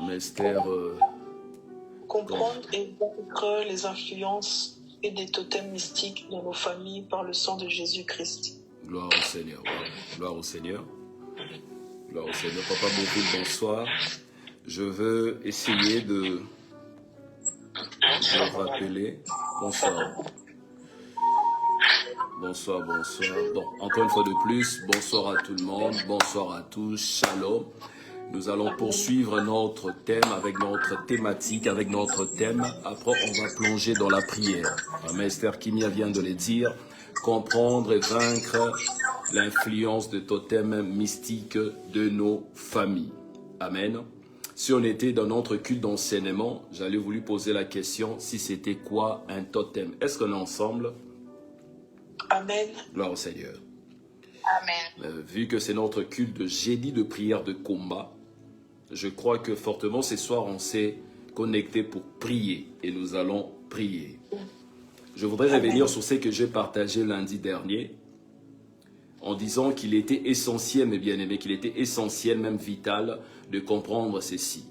Maman Esther, comprendre et vaincre les influences et des totems mystiques dans nos familles par le sang de Jésus-Christ. Gloire au Seigneur. Gloire au Seigneur. Gloire au Seigneur. Papa Bourville, bonsoir. Je veux essayer de rappeler. Bonsoir. Bonsoir, bonsoir. Bon, encore une fois de plus, bonsoir à tout le monde, bonsoir à tous, shalom. Nous allons poursuivre notre thème avec notre thématique, avec notre thème. Après, on va plonger dans la prière. Maman Esther Kimia vient de le dire, comprendre et vaincre l'influence de totems mystiques de nos familles. Amen. Si on était dans notre culte d'enseignement, j'allais vous lui poser la question, si c'était quoi un totem? Est-ce qu'on est ensemble? Amen. Gloire au Seigneur. Amen. Vu que c'est notre culte de jeudi de prière de combat, je crois que fortement ce soir on s'est connecté pour prier et nous allons prier. Je voudrais revenir sur ce que j'ai partagé lundi dernier en disant qu'il était essentiel, mes bien-aimés, qu'il était essentiel, même vital, de comprendre ceci.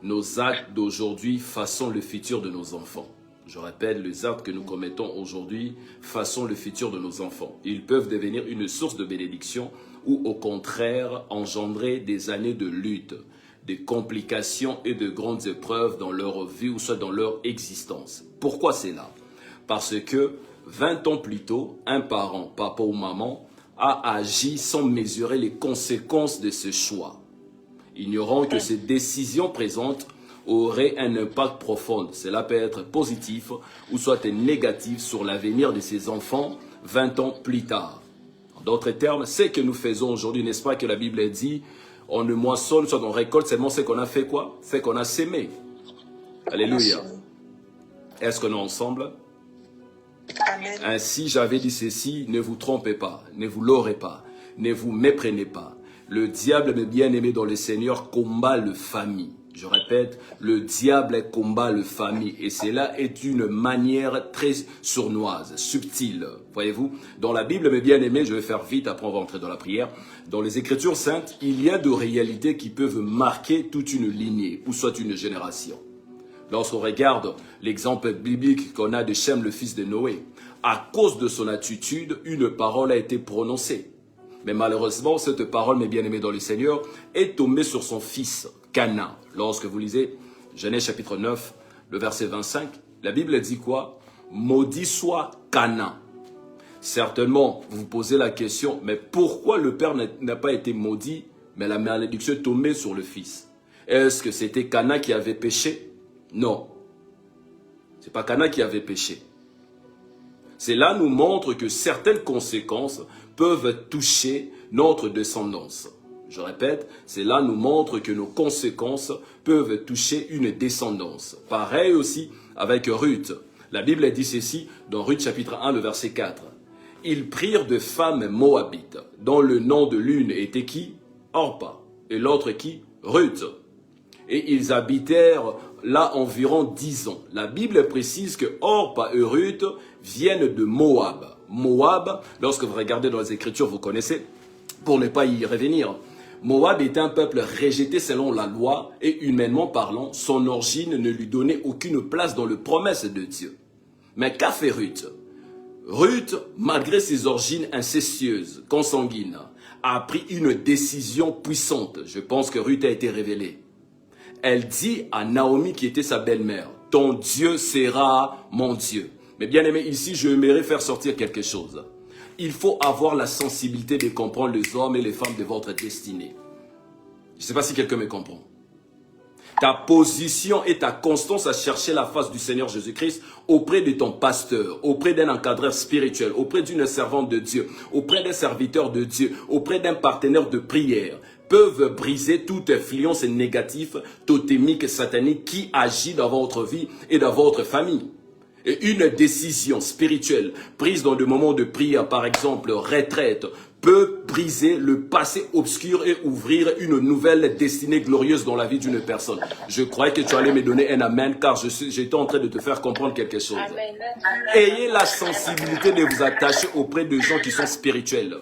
Nos actes d'aujourd'hui façonnent le futur de nos enfants. Je répète, les actes que nous commettons aujourd'hui façonnent le futur de nos enfants. Ils peuvent devenir une source de bénédiction ou au contraire engendrer des années de lutte, de complications et de grandes épreuves dans leur vie ou soit dans leur existence. Pourquoi c'est là? Parce que 20 ans plus tôt, un parent, papa ou maman, a agi sans mesurer les conséquences de ce choix, ignorant que ces décisions présentes aurait un impact profond. Cela peut être positif ou soit négatif sur l'avenir de ses enfants 20 ans plus tard. En d'autres termes, ce que nous faisons aujourd'hui, n'est-ce pas que la Bible dit, on ne moissonne, soit on récolte seulement ce qu'on a fait quoi? Ce qu'on a sémé. Alléluia. Est-ce qu'on est ensemble? Amen. Ainsi, j'avais dit ceci, ne vous trompez pas, ne vous leurrez pas, ne vous méprenez pas. Le diable, mes bien-aimés dans le Seigneur, combat le famille. Je répète, le diable combat le famille et cela est une manière très sournoise, subtile. Voyez-vous, dans la Bible, mes bien-aimés, je vais faire vite, après on va entrer dans la prière. Dans les Écritures saintes, il y a de réalités qui peuvent marquer toute une lignée ou soit une génération. Lorsqu'on regarde l'exemple biblique qu'on a de Shem, le fils de Noé, à cause de son attitude, une parole a été prononcée. Mais malheureusement, cette parole, mes bien-aimés dans le Seigneur, est tombée sur son fils, Canaan. Lorsque vous lisez Genèse chapitre 9, le verset 25, la Bible dit quoi? Maudit soit Canaan. Certainement, vous vous posez la question, mais pourquoi le père n'a pas été maudit, mais la malédiction est tombée sur le fils? Est-ce que c'était Canaan qui avait péché? Non. Ce n'est pas Canaan qui avait péché. Cela nous montre que certaines conséquences peuvent toucher notre descendance. Je répète, cela nous montre que nos conséquences peuvent toucher une descendance. Pareil aussi avec Ruth. La Bible dit ceci dans Ruth chapitre 1, le verset 4. Ils prirent de femmes moabites, dont le nom de l'une était qui? Orpa. Et l'autre qui? Ruth. Et ils habitèrent là environ 10 ans. La Bible précise que Orpa et Ruth viennent de Moab. Moab, lorsque vous regardez dans les Écritures, vous connaissez, pour ne pas y revenir. Moab était un peuple rejeté selon la loi et humainement parlant, son origine ne lui donnait aucune place dans les promesses de Dieu. Mais qu'a fait Ruth? Ruth, malgré ses origines incestueuses, consanguines, a pris une décision puissante. Je pense que Ruth a été révélée. Elle dit à Naomi qui était sa belle-mère, « Ton Dieu sera mon Dieu ». Mais bien aimé, ici, je aimerais faire sortir quelque chose. Il faut avoir la sensibilité de comprendre les hommes et les femmes de votre destinée. Je ne sais pas si quelqu'un me comprend. Ta position et ta constance à chercher la face du Seigneur Jésus-Christ auprès de ton pasteur, auprès d'un encadreur spirituel, auprès d'une servante de Dieu, auprès d'un serviteur de Dieu, auprès d'un partenaire de prière, peuvent briser toute influence négative, totémique, satanique qui agit dans votre vie et dans votre famille. Et une décision spirituelle prise dans des moments de prière, par exemple retraite, peut briser le passé obscur et ouvrir une nouvelle destinée glorieuse dans la vie d'une personne. Je croyais que tu allais me donner un amen car j'étais en train de te faire comprendre quelque chose. Amen. Ayez la sensibilité de vous attacher auprès de gens qui sont spirituels.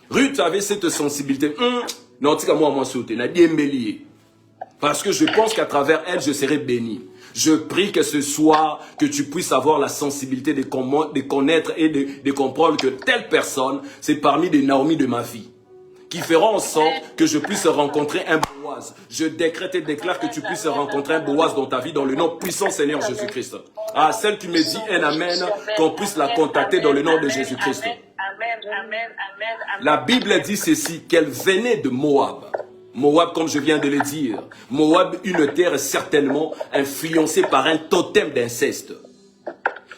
Ruth avait cette sensibilité. Non, tu moi, moi, sauter. Parce que je pense qu'à travers elle, je serai béni. Je prie que ce soir, que tu puisses avoir la sensibilité de connaître et de comprendre que telle personne, c'est parmi les Naomi de ma vie, qui feront en sorte que je puisse rencontrer un Boaz. Je décrète et déclare que tu puisses rencontrer un Boaz dans ta vie, dans le nom puissant Seigneur Jésus-Christ. Ah, celle qui me dit un amen, qu'on puisse la contacter dans le nom de Jésus-Christ. La Bible dit ceci, qu'elle venait de Moab. Moab, comme je viens de le dire, Moab, une terre certainement influencée par un totem d'inceste,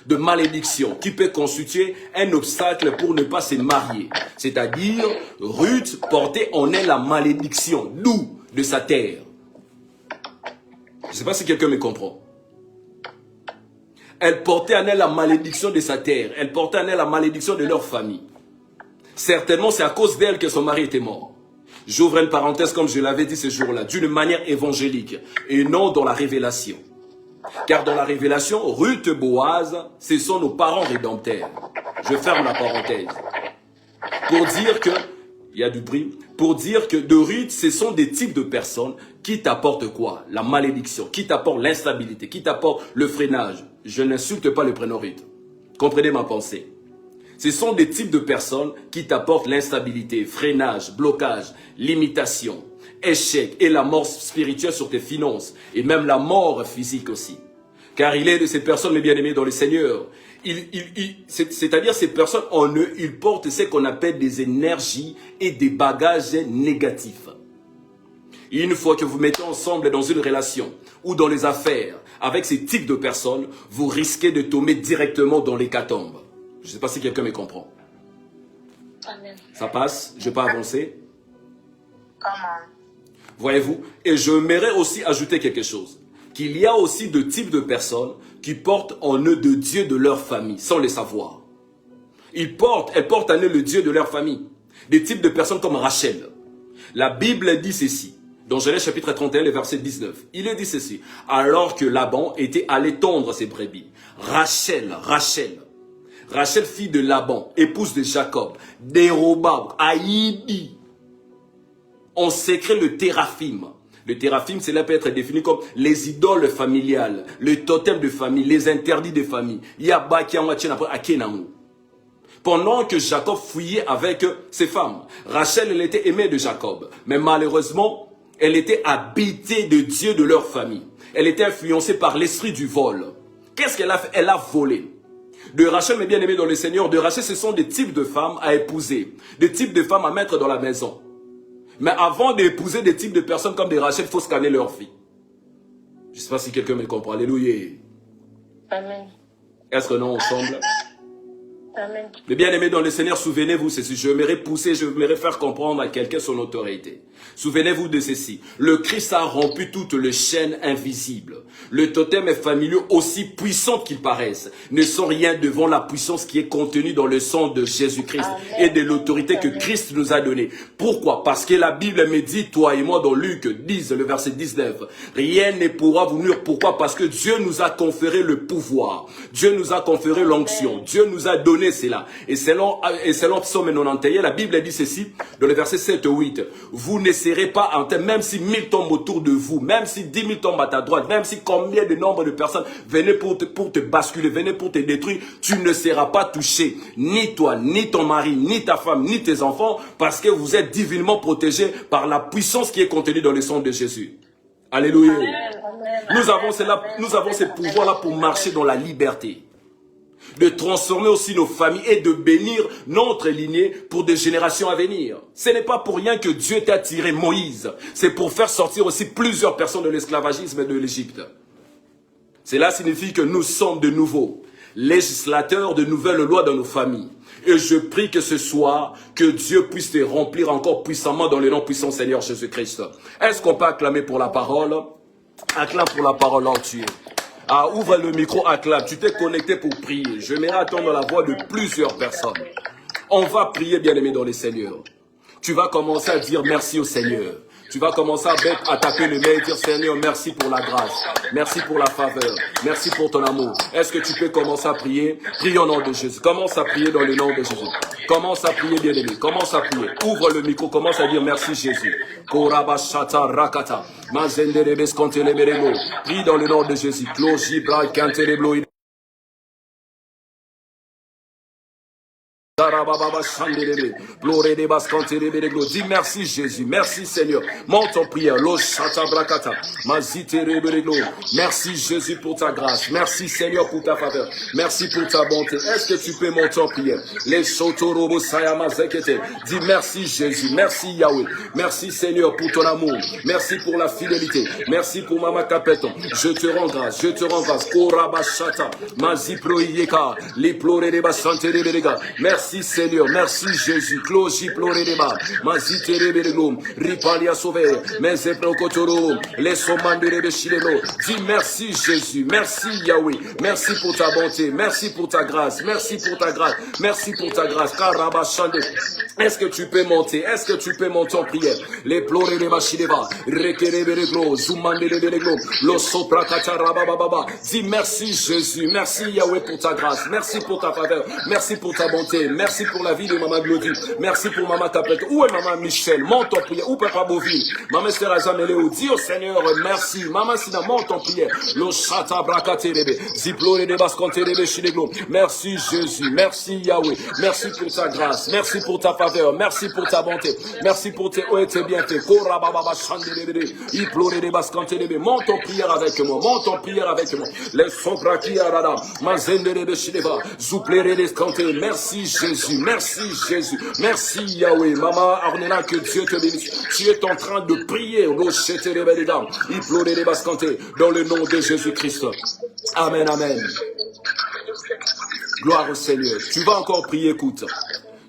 de malédiction, qui peut constituer un obstacle pour ne pas se marier. C'est-à-dire, Ruth portait en elle la malédiction, d'où de sa terre. Je ne sais pas si quelqu'un me comprend. Elle portait en elle la malédiction de sa terre, elle portait en elle la malédiction de leur famille. Certainement, c'est à cause d'elle que son mari était mort. J'ouvre une parenthèse comme je l'avais dit ce jour-là, d'une manière évangélique et non dans la révélation. Car dans la révélation, Ruth et Boaz, ce sont nos parents rédempteurs. Je ferme la parenthèse. Pour dire que, il y a du bruit, pour dire que de Ruth, ce sont des types de personnes qui t'apportent quoi? La malédiction, qui t'apportent l'instabilité, qui t'apportent le freinage. Je n'insulte pas le prénom Ruth. Comprenez ma pensée. Ce sont des types de personnes qui t'apportent l'instabilité, freinage, blocage, limitation, échec et la mort spirituelle sur tes finances et même la mort physique aussi. Car il est de ces personnes, mes bien-aimés dans le Seigneur. C'est-à-dire ces personnes en eux, ils portent ce qu'on appelle des énergies et des bagages négatifs. Et une fois que vous mettez ensemble dans une relation ou dans les affaires avec ces types de personnes, vous risquez de tomber directement dans l'hécatombe. Je ne sais pas si quelqu'un me comprend. Amen. Ça passe? Je ne vais pas avancer. Comment? Voyez-vous? Et je m'aimerais aussi ajouter quelque chose. Qu'il y a aussi de types de personnes qui portent en eux de Dieu de leur famille, sans le savoir. Elles portent en eux le Dieu de leur famille. Des types de personnes comme Rachel. La Bible dit ceci. Dans Genèse chapitre 31, le verset 19. Il est dit ceci. Alors que Laban était allé tondre ses brebis. Rachel, fille de Laban, épouse de Jacob, déroba, haïbi, en secret le téraphim. Le téraphim, cela peut être défini comme les idoles familiales, le totem de famille, les interdits de famille. Pendant que Jacob fouillait avec ses femmes, Rachel, elle était aimée de Jacob, mais malheureusement, elle était habitée de Dieu de leur famille. Elle était influencée par l'esprit du vol. Qu'est-ce qu'elle a fait? Elle a volé. De Rachel, mes bien-aimés dans le Seigneur, de Rachel, ce sont des types de femmes à épouser, des types de femmes à mettre dans la maison. Mais avant d'épouser des types de personnes comme des Rachel, il faut scanner leur vie. Je ne sais pas si quelqu'un me comprend. Alléluia. Amen. Est-ce que nous ensemble? Amen. Les bien-aimés dans le Seigneur, souvenez-vous, c'est ceci. Je m'aimerais pousser, je m'aimerais faire comprendre à quelqu'un son autorité. Souvenez-vous de ceci. Le Christ a rompu toutes les chaînes invisibles. Le totem est familier, aussi puissant qu'il paraisse, ne sont rien devant la puissance qui est contenue dans le sang de Jésus-Christ et de l'autorité que Christ nous a donnée. Pourquoi? Parce que la Bible me dit, toi et moi, dans Luc 10, le verset 19, rien ne pourra vous nuire. Pourquoi? Parce que Dieu nous a conféré le pouvoir. Dieu nous a conféré l'onction. Dieu nous a donné cela. Et selon Psaume 91, la Bible dit ceci, dans le verset 7 et 8, vous ne serez pas en terre, même si 1000 tombent autour de vous, même si 10 000 tombent à ta droite, même si combien de nombre de personnes venaient pour te basculer, venaient pour te détruire, tu ne seras pas touché, ni toi, ni ton mari, ni ta femme, ni tes enfants, parce que vous êtes divinement protégés par la puissance qui est contenue dans le sang de Jésus. Alléluia. Nous avons ce pouvoir-là pour marcher dans la liberté, de transformer aussi nos familles et de bénir notre lignée pour des générations à venir. Ce n'est pas pour rien que Dieu t'a tiré Moïse. C'est pour faire sortir aussi plusieurs personnes de l'esclavagisme et de l'Égypte. Cela signifie que nous sommes de nouveau législateurs de nouvelles lois dans nos familles. Et je prie que ce soir, que Dieu puisse te remplir encore puissamment dans le nom puissant Seigneur Jésus-Christ. Est-ce qu'on peut acclamer pour la parole? Acclame pour la parole entière. Ah, ouvre le micro, acclame. Tu t'es connecté pour prier. Je m'aimerais attendre la voix de plusieurs personnes. On va prier, bien-aimé dans le Seigneur. Tu vas commencer à dire merci au Seigneur. Tu vas commencer à taper le mail et dire Seigneur, merci pour la grâce, merci pour la faveur, merci pour ton amour. Est-ce que tu peux commencer à prier? Prie au nom de Jésus. Commence à prier dans le nom de Jésus. Commence à prier, bien-aimé. Commence à prier. Ouvre le micro. Commence à dire merci Jésus. Korabashata rakata. Mazenderebes konteleberego. Prie dans le nom de Jésus. Cloji bra kanteleblo. Dis merci Jésus, merci Seigneur. Monte en prière. Merci Jésus pour ta grâce. Merci Seigneur pour ta faveur. Merci pour ta bonté. Est-ce que tu peux monter en prière? Dis merci Jésus, merci Yahweh. Merci Seigneur pour ton amour. Merci pour la fidélité. Merci pour Mama Capeton. Je te rends grâce, je te rends grâce. Merci Seigneur, merci Jésus. Cloji ploré des bas. Mazitere bereglom. Ripalia sauvé. Mezepro les sommandes de Bechileno. Dis merci Jésus, merci Yahweh. Merci pour ta bonté, merci pour ta grâce, merci pour ta grâce, merci pour ta grâce. Karabachande. Est-ce que tu peux monter? Est-ce que tu peux monter en prière? Les plorés de Bachileva. Rekere bereglo. Zoumande de bereglo. Lo sopra katarabababa. Dis merci Jésus, merci Yahweh pour ta grâce, merci pour ta faveur, merci pour ta bonté. Merci pour la vie de Maman Glody. Merci pour Maman Capet. Où est Maman Michel? Monte en prière. Où Papa Boville? Maman Serazam Eléo. Dis au Seigneur merci. Maman Sina, monte en prière. Lo chata brakaterebe. Ziplore de basconterebe chideglo. Merci Jésus. Merci Yahweh. Merci pour ta grâce. Merci pour ta faveur. Merci pour ta bonté. Merci pour tes bienfaits. Kora baba chandelebe. Iplore de basconterebe. Monte en prière avec moi. Monte en prière avec moi. Les sobraki arada. Mazenderebe chideba. Zouplere de scanté. Merci Jésus, merci Jésus, merci Yahweh. Maman Arnella, que Dieu te bénisse. Tu es en train de prier dans le nom de Jésus-Christ. Amen, amen. Gloire au Seigneur. Tu vas encore prier, écoute.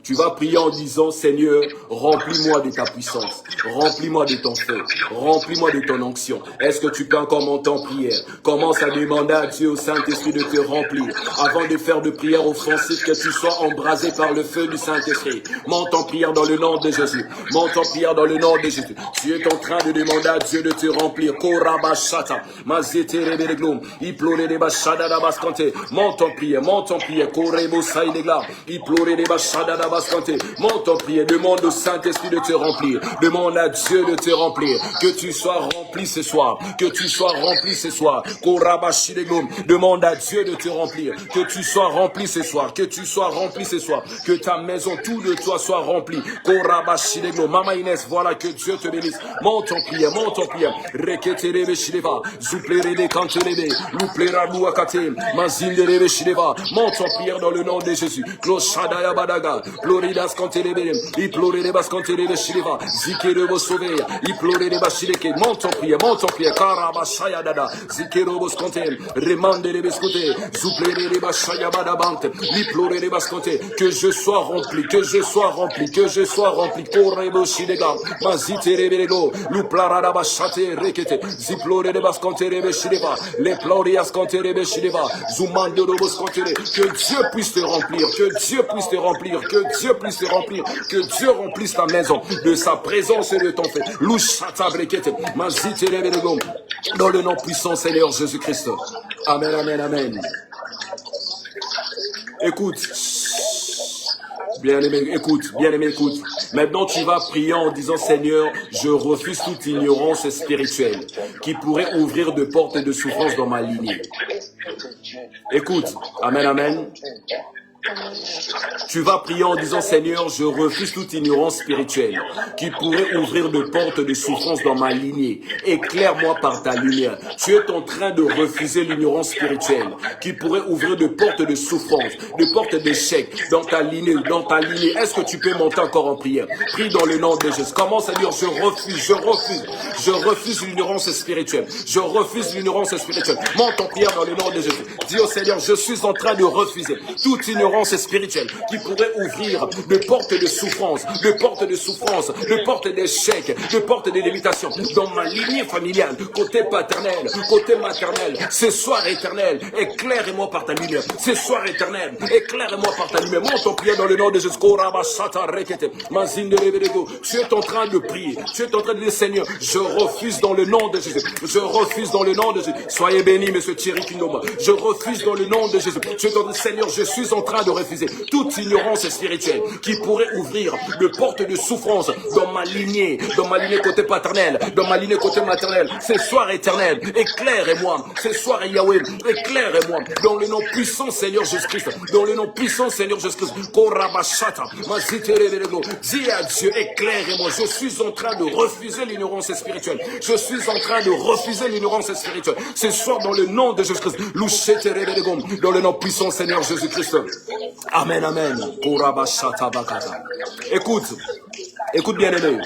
Tu vas prier en disant, Seigneur, remplis-moi de ta puissance, remplis-moi de ton feu, remplis-moi de ton onction. Est-ce que tu peux encore monter en prière? Commence à demander à Dieu, au Saint-Esprit, de te remplir. Avant de faire de prière offensive, que tu sois embrasé par le feu du Saint-Esprit. Monte en prière dans le nom de Jésus. Monte en prière dans le nom de Jésus. Tu es en train de demander à Dieu de te remplir. Korabashata, mazete rebereglom, iplore de bashada da baskante. Monte en prière, korebo saïdegla, iplore de bashada da baskante. Monte en prière, demande au Saint-Esprit de te remplir. Demande à Dieu de te remplir. Que tu sois rempli ce soir. Que tu sois rempli ce soir. Demande à Dieu de te remplir. Que tu sois rempli ce soir. Que tu sois rempli ce soir. Que ta maison, tout de toi soit rempli. Maman Inès, voilà, que Dieu te bénisse. Monte en prière, monte en prière. Reketerebe shileva. Zuplerebe kantelebe. Luplera luakate. Mazinderebe shileva. Monte en prière dans le nom de Jésus. Kloshadaya badaga. Floridas Cantelebe, il pleurait les basses Cantelebe Shiliva, Zikerobo Sauver, il pleurait les Bachileke, monte en prière, Karabashaya Dada, Zikerobo Scantel, Remande les Bescote, Zouplere les Bachaya Badabante, il pleurait les basses Cantel, que je sois rempli, que je sois rempli, que je sois rempli, Korebo Shilega, Mazite Rebelego, Luplara Bachate, Rekete, Ziplore les basses Cantelebe Shiliva, les Plorias Cantelebe Shiliva, Zoumande Robos Cantele, que Dieu puisse te remplir, que Dieu puisse te remplir, que Dieu puisse te remplir, que Dieu remplisse ta maison de sa présence et de ton fait. Dans le nom puissant Seigneur Jésus-Christ. Amen, amen, amen. Écoute. Bien-aimé, écoute. Maintenant, tu vas prier en disant, Seigneur, je refuse toute ignorance spirituelle qui pourrait ouvrir de portes de souffrance dans ma lignée. Écoute. Amen, amen. Tu vas prier en disant, Seigneur, je refuse toute ignorance spirituelle qui pourrait ouvrir de portes de souffrance dans ma lignée. Éclaire-moi par ta lumière. Tu es en train de refuser l'ignorance spirituelle qui pourrait ouvrir de portes de souffrance, de portes d'échec dans ta lignée, Est-ce que tu peux monter encore en prière? Prie dans le nom de Jésus. Commence à dire, je refuse l'ignorance spirituelle. Je refuse l'ignorance spirituelle. Monte en prière dans le nom de Jésus. Dis au Seigneur, je suis en train de refuser toute ignorance l'ignorance spirituelle qui pourrait ouvrir de portes de souffrance, de portes de souffrance, de portes d'échec, de portes de limitation dans ma lignée familiale, côté paternel, côté maternel. Ce soir éternel, éclaire-moi par ta lumière. Ce soir éternel, éclaire-moi par ta lumière. Monte en prière dans le nom de Jésus. Tu es en train de prier. Tu es en train de dire, Seigneur, je refuse dans le nom de Jésus. Je refuse dans le nom de Jésus. Soyez béni, monsieur Thierry Kinoma. Je refuse dans le nom de Jésus. Tu es en train de dire, Seigneur, je suis en train de refuser toute ignorance spirituelle qui pourrait ouvrir de portes de souffrance dans ma lignée côté paternel, dans ma lignée côté maternel. Ce soir éternel, éclaire-moi. Ce soir Yahweh, éclaire-moi. Dans le nom puissant Seigneur Jésus-Christ. Dans le nom puissant Seigneur Jésus-Christ. Dis à Dieu, éclaire-moi. Je suis en train de refuser l'ignorance spirituelle. Je suis en train de refuser l'ignorance spirituelle. Ce soir dans le nom de Jésus-Christ. Dans le nom puissant Seigneur Jésus-Christ. Amen, amen. Écoute bien aimé.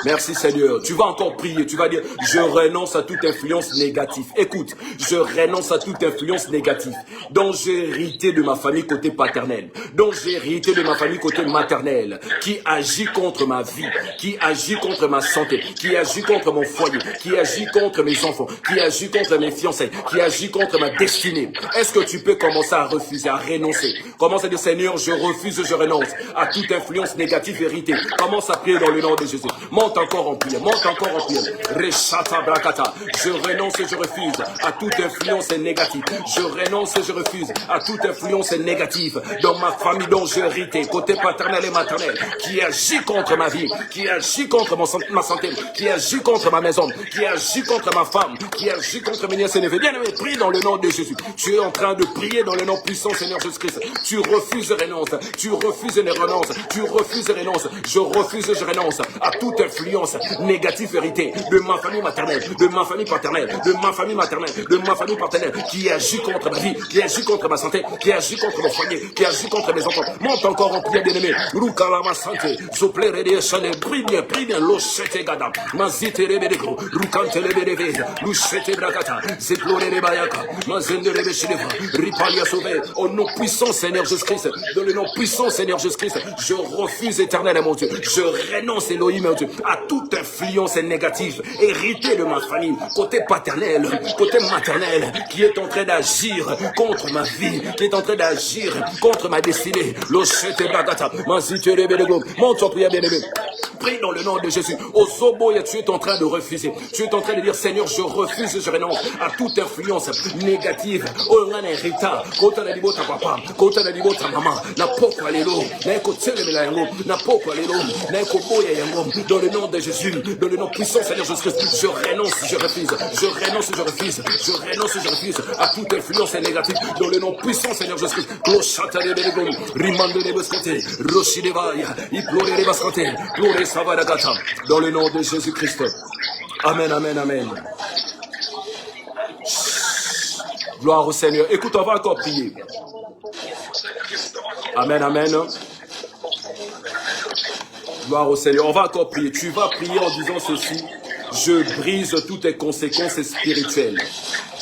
Merci Seigneur. Tu vas encore prier. Tu vas dire, je renonce à toute influence négative. Écoute, je renonce à toute influence négative dont j'ai hérité de ma famille côté paternel, dont j'ai hérité de ma famille côté maternel, qui agit contre ma vie, qui agit contre ma santé, qui agit contre mon foyer, qui agit contre mes enfants, qui agit contre mes fiancés, qui agit contre ma destinée. Est-ce que tu peux commencer à refuser, à renoncer? Commence à dire, Seigneur, je refuse, je renonce à toute influence négative héritée. Commence à prier dans le nom de Jésus. Monte encore en prière, monte encore en prière. Reshata brakata. Je renonce et je refuse à toute influence négative. Je renonce et je refuse à toute influence négative dans ma famille dont j'ai hérité, côté paternel et maternel, qui agit contre ma vie, qui agit contre ma santé, qui agit contre ma maison, qui agit contre ma femme, qui agit contre mes nièces et neveux. Bien-aimé, prie dans le nom de Jésus. Tu es en train de prier dans le nom puissant Seigneur Jésus-Christ. Tu refuses et renonces. Tu refuses et renonces. Tu refuses et renonces. Je refuse et je renonce à toute influence négative héritée de ma famille maternelle, de ma famille paternelle, de ma famille maternelle, de ma famille paternelle, qui agit contre ma vie, qui agit contre ma santé, qui agit contre mon foyer, qui agit contre mes enfants. Monte encore en prière bien-aimé. Rukalama santé, souple rede chale, prie bien, lochete gada, mazite rebedeko, rukante lebedeve, luchete brakata, zeplore rebayaka, mazende rebeshileva, ripalia sauvé, au nom puissant Seigneur Jésus-Christ, dans le nom puissant Seigneur Jésus-Christ, je refuse éternel mon Dieu, je renonce Elohim mon Dieu, à toute influence négative héritée de ma famille, côté paternel, côté maternel, qui est en train d'agir contre ma vie, qui est en train d'agir contre ma destinée. Lochete bagata, mazite rebedego, monte en prière bien-aimé. Prie dans le nom de Jésus. Ozoboya, tu es en train de refuser. Tu es en train de dire, Seigneur, je refuse, je renonce à toute influence négative. Oh, on a un héritage. Kota na libo ta papa, kota na libo ta maman, na poko alelo, na eko tselemela yango, na poko alelo, na eko boya yango. Dans le nom de Jésus, dans le nom puissant Seigneur Jésus-Christ, je renonce, je refuse, je renonce, je refuse, je renonce, je refuse à toute influence négative. Dans le nom puissant Seigneur Jésus-Christ, Clochata de Belegom, Rimande de Boscote, Roshi de Vaya, Iplore de Bascote, Glore Savaragata, dans le nom de Jésus-Christ. Amen, amen, amen. Gloire au Seigneur. Écoute, on va encore prier. Amen, amen. Gloire au Seigneur. On va encore prier. Tu vas prier en disant ceci. Je brise toutes les conséquences spirituelles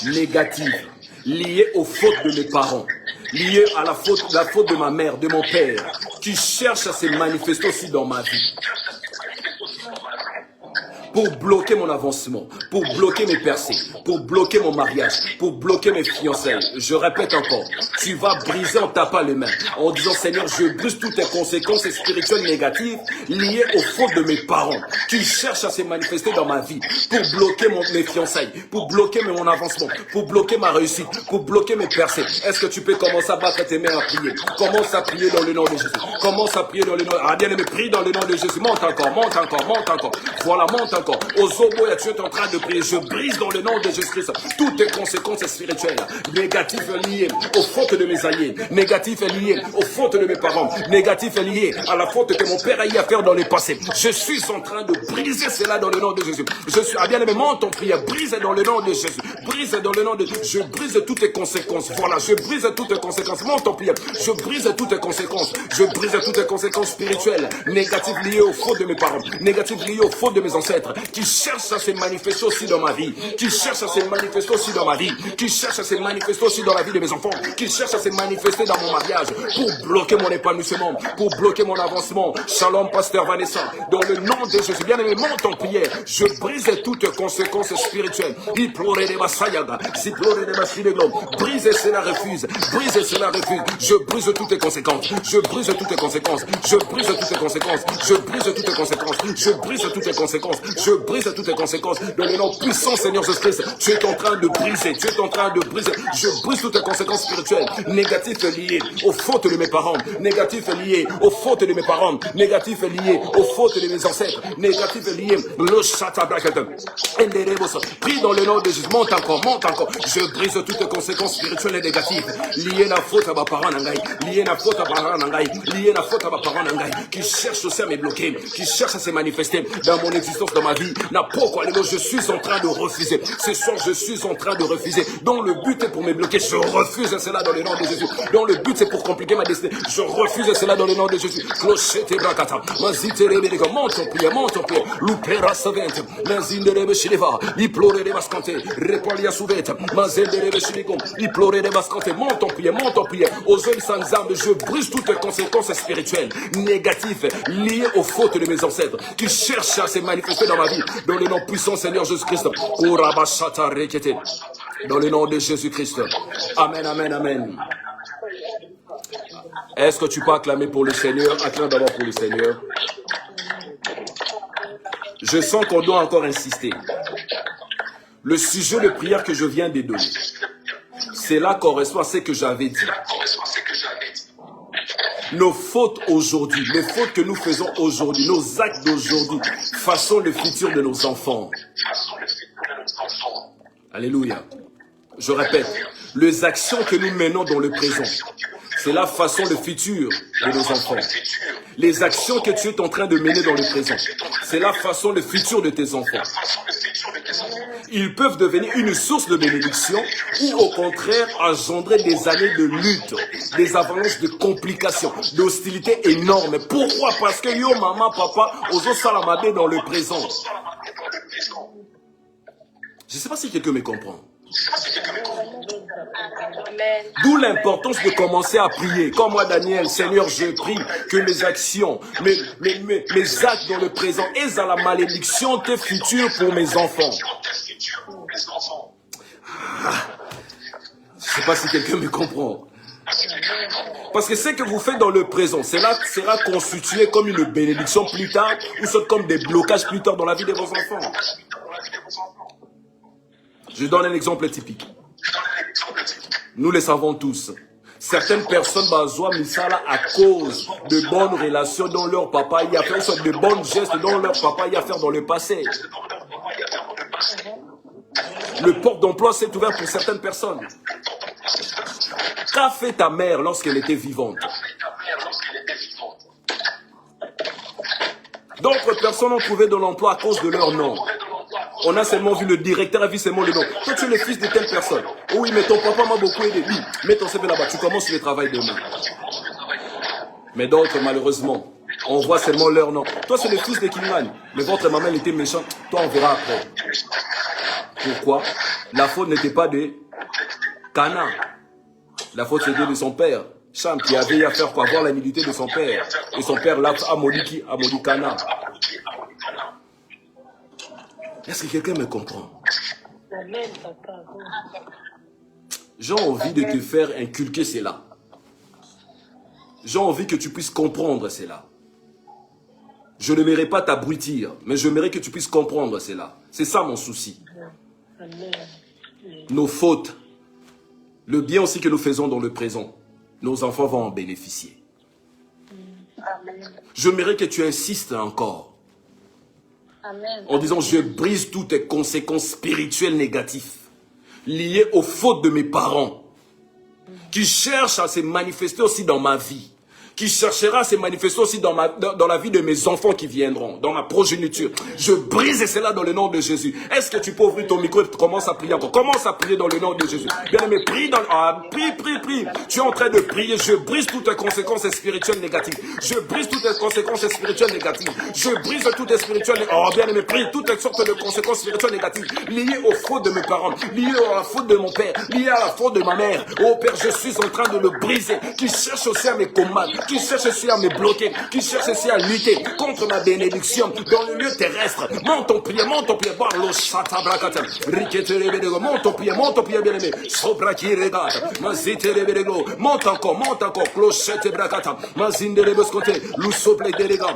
négatives liées aux fautes de mes parents, liées à la faute de ma mère, de mon père, qui cherchent à se manifester aussi dans ma vie. Pour bloquer mon avancement, pour bloquer mes percées, pour bloquer mon mariage, pour bloquer mes fiançailles. Je répète encore, tu vas briser en tapant les mains, en disant Seigneur, je brise toutes les conséquences spirituelles négatives liées aux fautes de mes parents, qui cherchent à se manifester dans ma vie, pour bloquer mes fiançailles, pour bloquer mon avancement, pour bloquer ma réussite, pour bloquer mes percées. Est-ce que tu peux commencer à battre tes mains à prier? Commence à prier dans le nom de Jésus. Commence à prier dans le nom. Ah bien aimé, prie dans le nom de Jésus. Monte encore, monte encore, monte encore. Voilà, monte encore. Ozoboya, tu es en train de prier. Je brise dans le nom de Jésus-Christ toutes les conséquences spirituelles négatives liées aux fautes de mes alliés, négatives liées aux fautes de mes parents, négatives liées à la faute que mon père a eu à faire dans le passé. Je suis en train de briser cela dans le nom de Jésus. Je suis, bien aimé, monte en prière. Brise dans le nom de Jésus. Brise dans le nom de Jésus. Je brise toutes les conséquences. Voilà, je brise toutes les conséquences. Monte en prière. Je brise toutes les conséquences. Je brise toutes les conséquences spirituelles négatives liées aux fautes de mes parents, négatives liées aux fautes de mes ancêtres, qui cherchent à se manifester aussi dans ma vie, qui cherchent à se manifester aussi dans ma vie, qui cherchent à se manifester aussi dans la vie de mes enfants, qui cherchent à se manifester dans mon mariage, pour bloquer mon épanouissement, pour bloquer mon avancement. Shalom, pasteur Vanessa, dans le nom de Jésus, bien aimé, monte en prière, je brise toutes conséquences spirituelles. Il pleurait des bassayaga, il pleurait des bassileglomes, brise cela refuse, brise cela refuse, je brise toutes les conséquences, je brise toutes les conséquences, je brise toutes les conséquences, je brise toutes les conséquences, je brise toutes les conséquences, je brise toutes les conséquences, dans le nom puissant Seigneur Jésus-Christ, tu es en train de briser, tu es en train de briser, je brise toutes les conséquences spirituelles, négatives liées aux fautes de mes parents, négatives liées aux fautes de mes parents, négatives liées aux fautes de mes ancêtres, négatives liées, le chatabraket, prie dans le nom de Jésus, monte encore, je brise toutes les conséquences spirituelles et négatives, liées à la faute à ma parent, liées à la faute à ma parent, liées à la faute à ma parent, qui cherche aussi à me bloquer, qui cherche à se manifester dans mon existence, dans ma vie, je suis en train de refuser, ce soir je suis en train de refuser, dont le but est pour me bloquer, je refuse cela dans le nom de Jésus, dont le but c'est pour compliquer ma destinée, je refuse cela dans le nom de Jésus, clochette brakata, mazite rebelego, monte en prière, loupera savente, mazinde rebeshileva, il pleurait des bascantes, repolia souvette, mazinde rebeshiligo, il pleurait des bascantes, monte en prière, aux hommes sans âme, je brise toutes les conséquences spirituelles, négatives, liées aux fautes de mes ancêtres, qui cherchent à se manifester dans ma vie, dans le nom puissant Seigneur Jésus-Christ, dans le nom de Jésus-Christ, amen, amen, amen. Est-ce que tu peux acclamer pour le Seigneur? Acclame d'abord pour le Seigneur. Je sens qu'on doit encore insister. Le sujet de prière que je viens de donner, cela correspond à ce que j'avais dit. Nos fautes aujourd'hui, les fautes que nous faisons aujourd'hui, nos actes d'aujourd'hui, façonnent le futur de nos enfants. Alléluia. Je répète, les actions que nous menons dans le présent, c'est la façon le futur de nos enfants. Les actions que tu es en train de mener dans le présent, c'est la façon le futur de tes enfants. Ils peuvent devenir une source de bénédiction ou au contraire engendrer des années de lutte, des avalanches de complications, d'hostilité énormes. Pourquoi? Parce que yo, maman, papa, oso salamade dans le présent. Je ne sais pas si quelqu'un me comprend. D'où l'importance de commencer à prier. Comme moi, Daniel, Seigneur, je prie que mes actions, mes actes dans le présent aient à la malédiction tes futurs pour mes enfants. Je ne sais pas si quelqu'un me comprend. Parce que ce que vous faites dans le présent, cela sera constitué comme une bénédiction plus tard ou soit comme des blocages plus tard dans la vie de vos enfants. Je donne un exemple typique. Nous le savons tous. Certaines personnes bazoient misala à cause de bonnes relations dont leur papa y a fait, ou soit de bons gestes dont leur papa y a fait dans le passé. Le porte d'emploi s'est ouvert pour certaines personnes. Qu'a fait ta mère lorsqu'elle était vivante? D'autres personnes ont trouvé de l'emploi à cause de leur nom. On a seulement vu le directeur, a vu seulement le nom. Toi, tu es le fils de telle personne. Oh oui, mais ton papa m'a beaucoup aidé. Oui, mets ton CV là-bas, tu commences le travail demain. Mais d'autres, malheureusement, on voit seulement leur nom. Toi, c'est le fils de Kingan. Mais votre maman était méchante. Toi, on verra après. Pourquoi? La faute n'était pas de Cana. La faute, c'était de son père. Cham, qui avait à faire quoi? Avoir la nudité de son père. Et son père l'a amolli Cana. Est-ce que quelqu'un me comprend? J'ai envie de te faire inculquer cela. J'ai envie que tu puisses comprendre cela. Je n'aimerais pas t'abrutir, mais j'aimerais que tu puisses comprendre cela. C'est ça mon souci. Nos fautes, le bien aussi que nous faisons dans le présent, nos enfants vont en bénéficier. J'aimerais que tu insistes encore. Amen. En disant, je brise toutes les conséquences spirituelles négatives liées aux fautes de mes parents qui cherchent à se manifester aussi dans ma vie, qui cherchera à se manifester aussi dans la vie de mes enfants qui viendront, dans ma progéniture. Je brise cela dans le nom de Jésus. Est-ce que tu peux ouvrir ton micro et commence à prier encore? Commence à prier dans le nom de Jésus. Bien-aimé, prie dans... prie. Tu es en train de prier. Je brise toutes les conséquences spirituelles négatives. Je brise toutes les conséquences spirituelles négatives. Je brise toutes les spirituelles... Oh, bien-aimé, prie toutes les sortes de conséquences spirituelles négatives liées aux fautes de mes parents, liées à la faute de mon père, liées à la faute de ma mère. Oh Père, je suis en train de le briser. Qui cherche aussi à me combattre, qui cherche aussi à me bloquer, qui cherche aussi à lutter contre ma bénédiction dans le lieu terrestre. Monte ton prière, Barlo Sata Brakata, monte ton prière, bien-aimé. Sobraki Regata, Mazite Rebego, monte encore, Clochette Brakata, Mazinde Reboscote, Lusople Delega.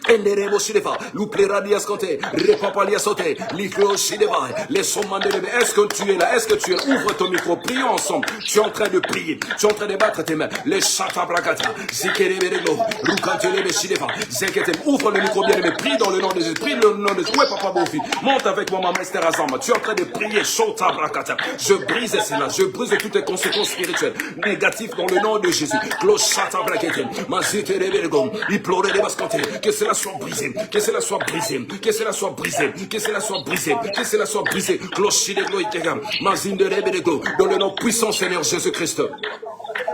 Enderemo Shideva, Luplera Diascote, Repapalia Sote, Licro Shideva, les sommandes de bébé. Est-ce que tu es là? Est-ce que tu es là? Ouvre ton micro, prions ensemble. Tu es en train de prier, tu es en train de battre tes mains. Les Chata Brakata, Zikereberego, Rukantele Shideva, Zeketem. Ouvre le micro, bien aimé, prie dans le nom de Jésus, prie dans le nom de Jésus. Ouais, papa Bofi, monte avec moi, maman Esther Azama. Tu es en train de prier, Chota Brakata. Je brise cela, je brise toutes les conséquences spirituelles négatives dans le nom de Jésus. Clochata Braketem, Mazite Reberego, Implore les bascotes, que cela soit brisé, que cela soit brisé, que cela soit brisé, que cela soit brisé, que cela soit brisé. Cloche de gloire, Mazine de Reberego, dans le nom puissant Seigneur Jésus-Christ.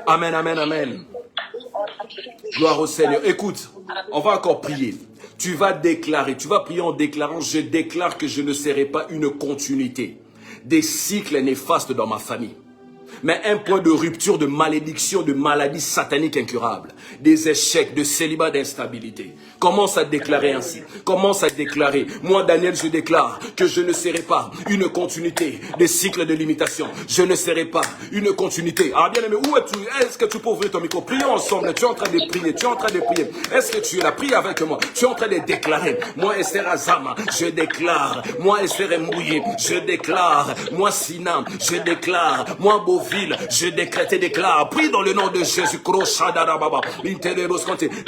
Amen, amen, amen. Gloire au Seigneur. Écoute, on va encore prier. Tu vas déclarer, tu vas prier en déclarant, je déclare que je ne serai pas une continuité des cycles néfastes dans ma famille, mais un point de rupture, de malédiction, de maladie satanique incurable, des échecs, de célibat, d'instabilité. Commence à déclarer ainsi. Commence à déclarer. Moi, Daniel, je déclare que je ne serai pas une continuité des cycles de limitation. Je ne serai pas une continuité. Ah, bien aimé, où es-tu? Est-ce que tu peux ouvrir ton micro? Prions ensemble. Tu es en train de prier. Tu es en train de prier. Est-ce que tu es là? Prie avec moi. Tu es en train de déclarer. Moi, Esther Azama, je déclare. Moi, Esther Mouillé, je déclare. Moi, Sina, je déclare. Moi, Beauville, je décrète et déclare. Prie dans le nom de Jésus.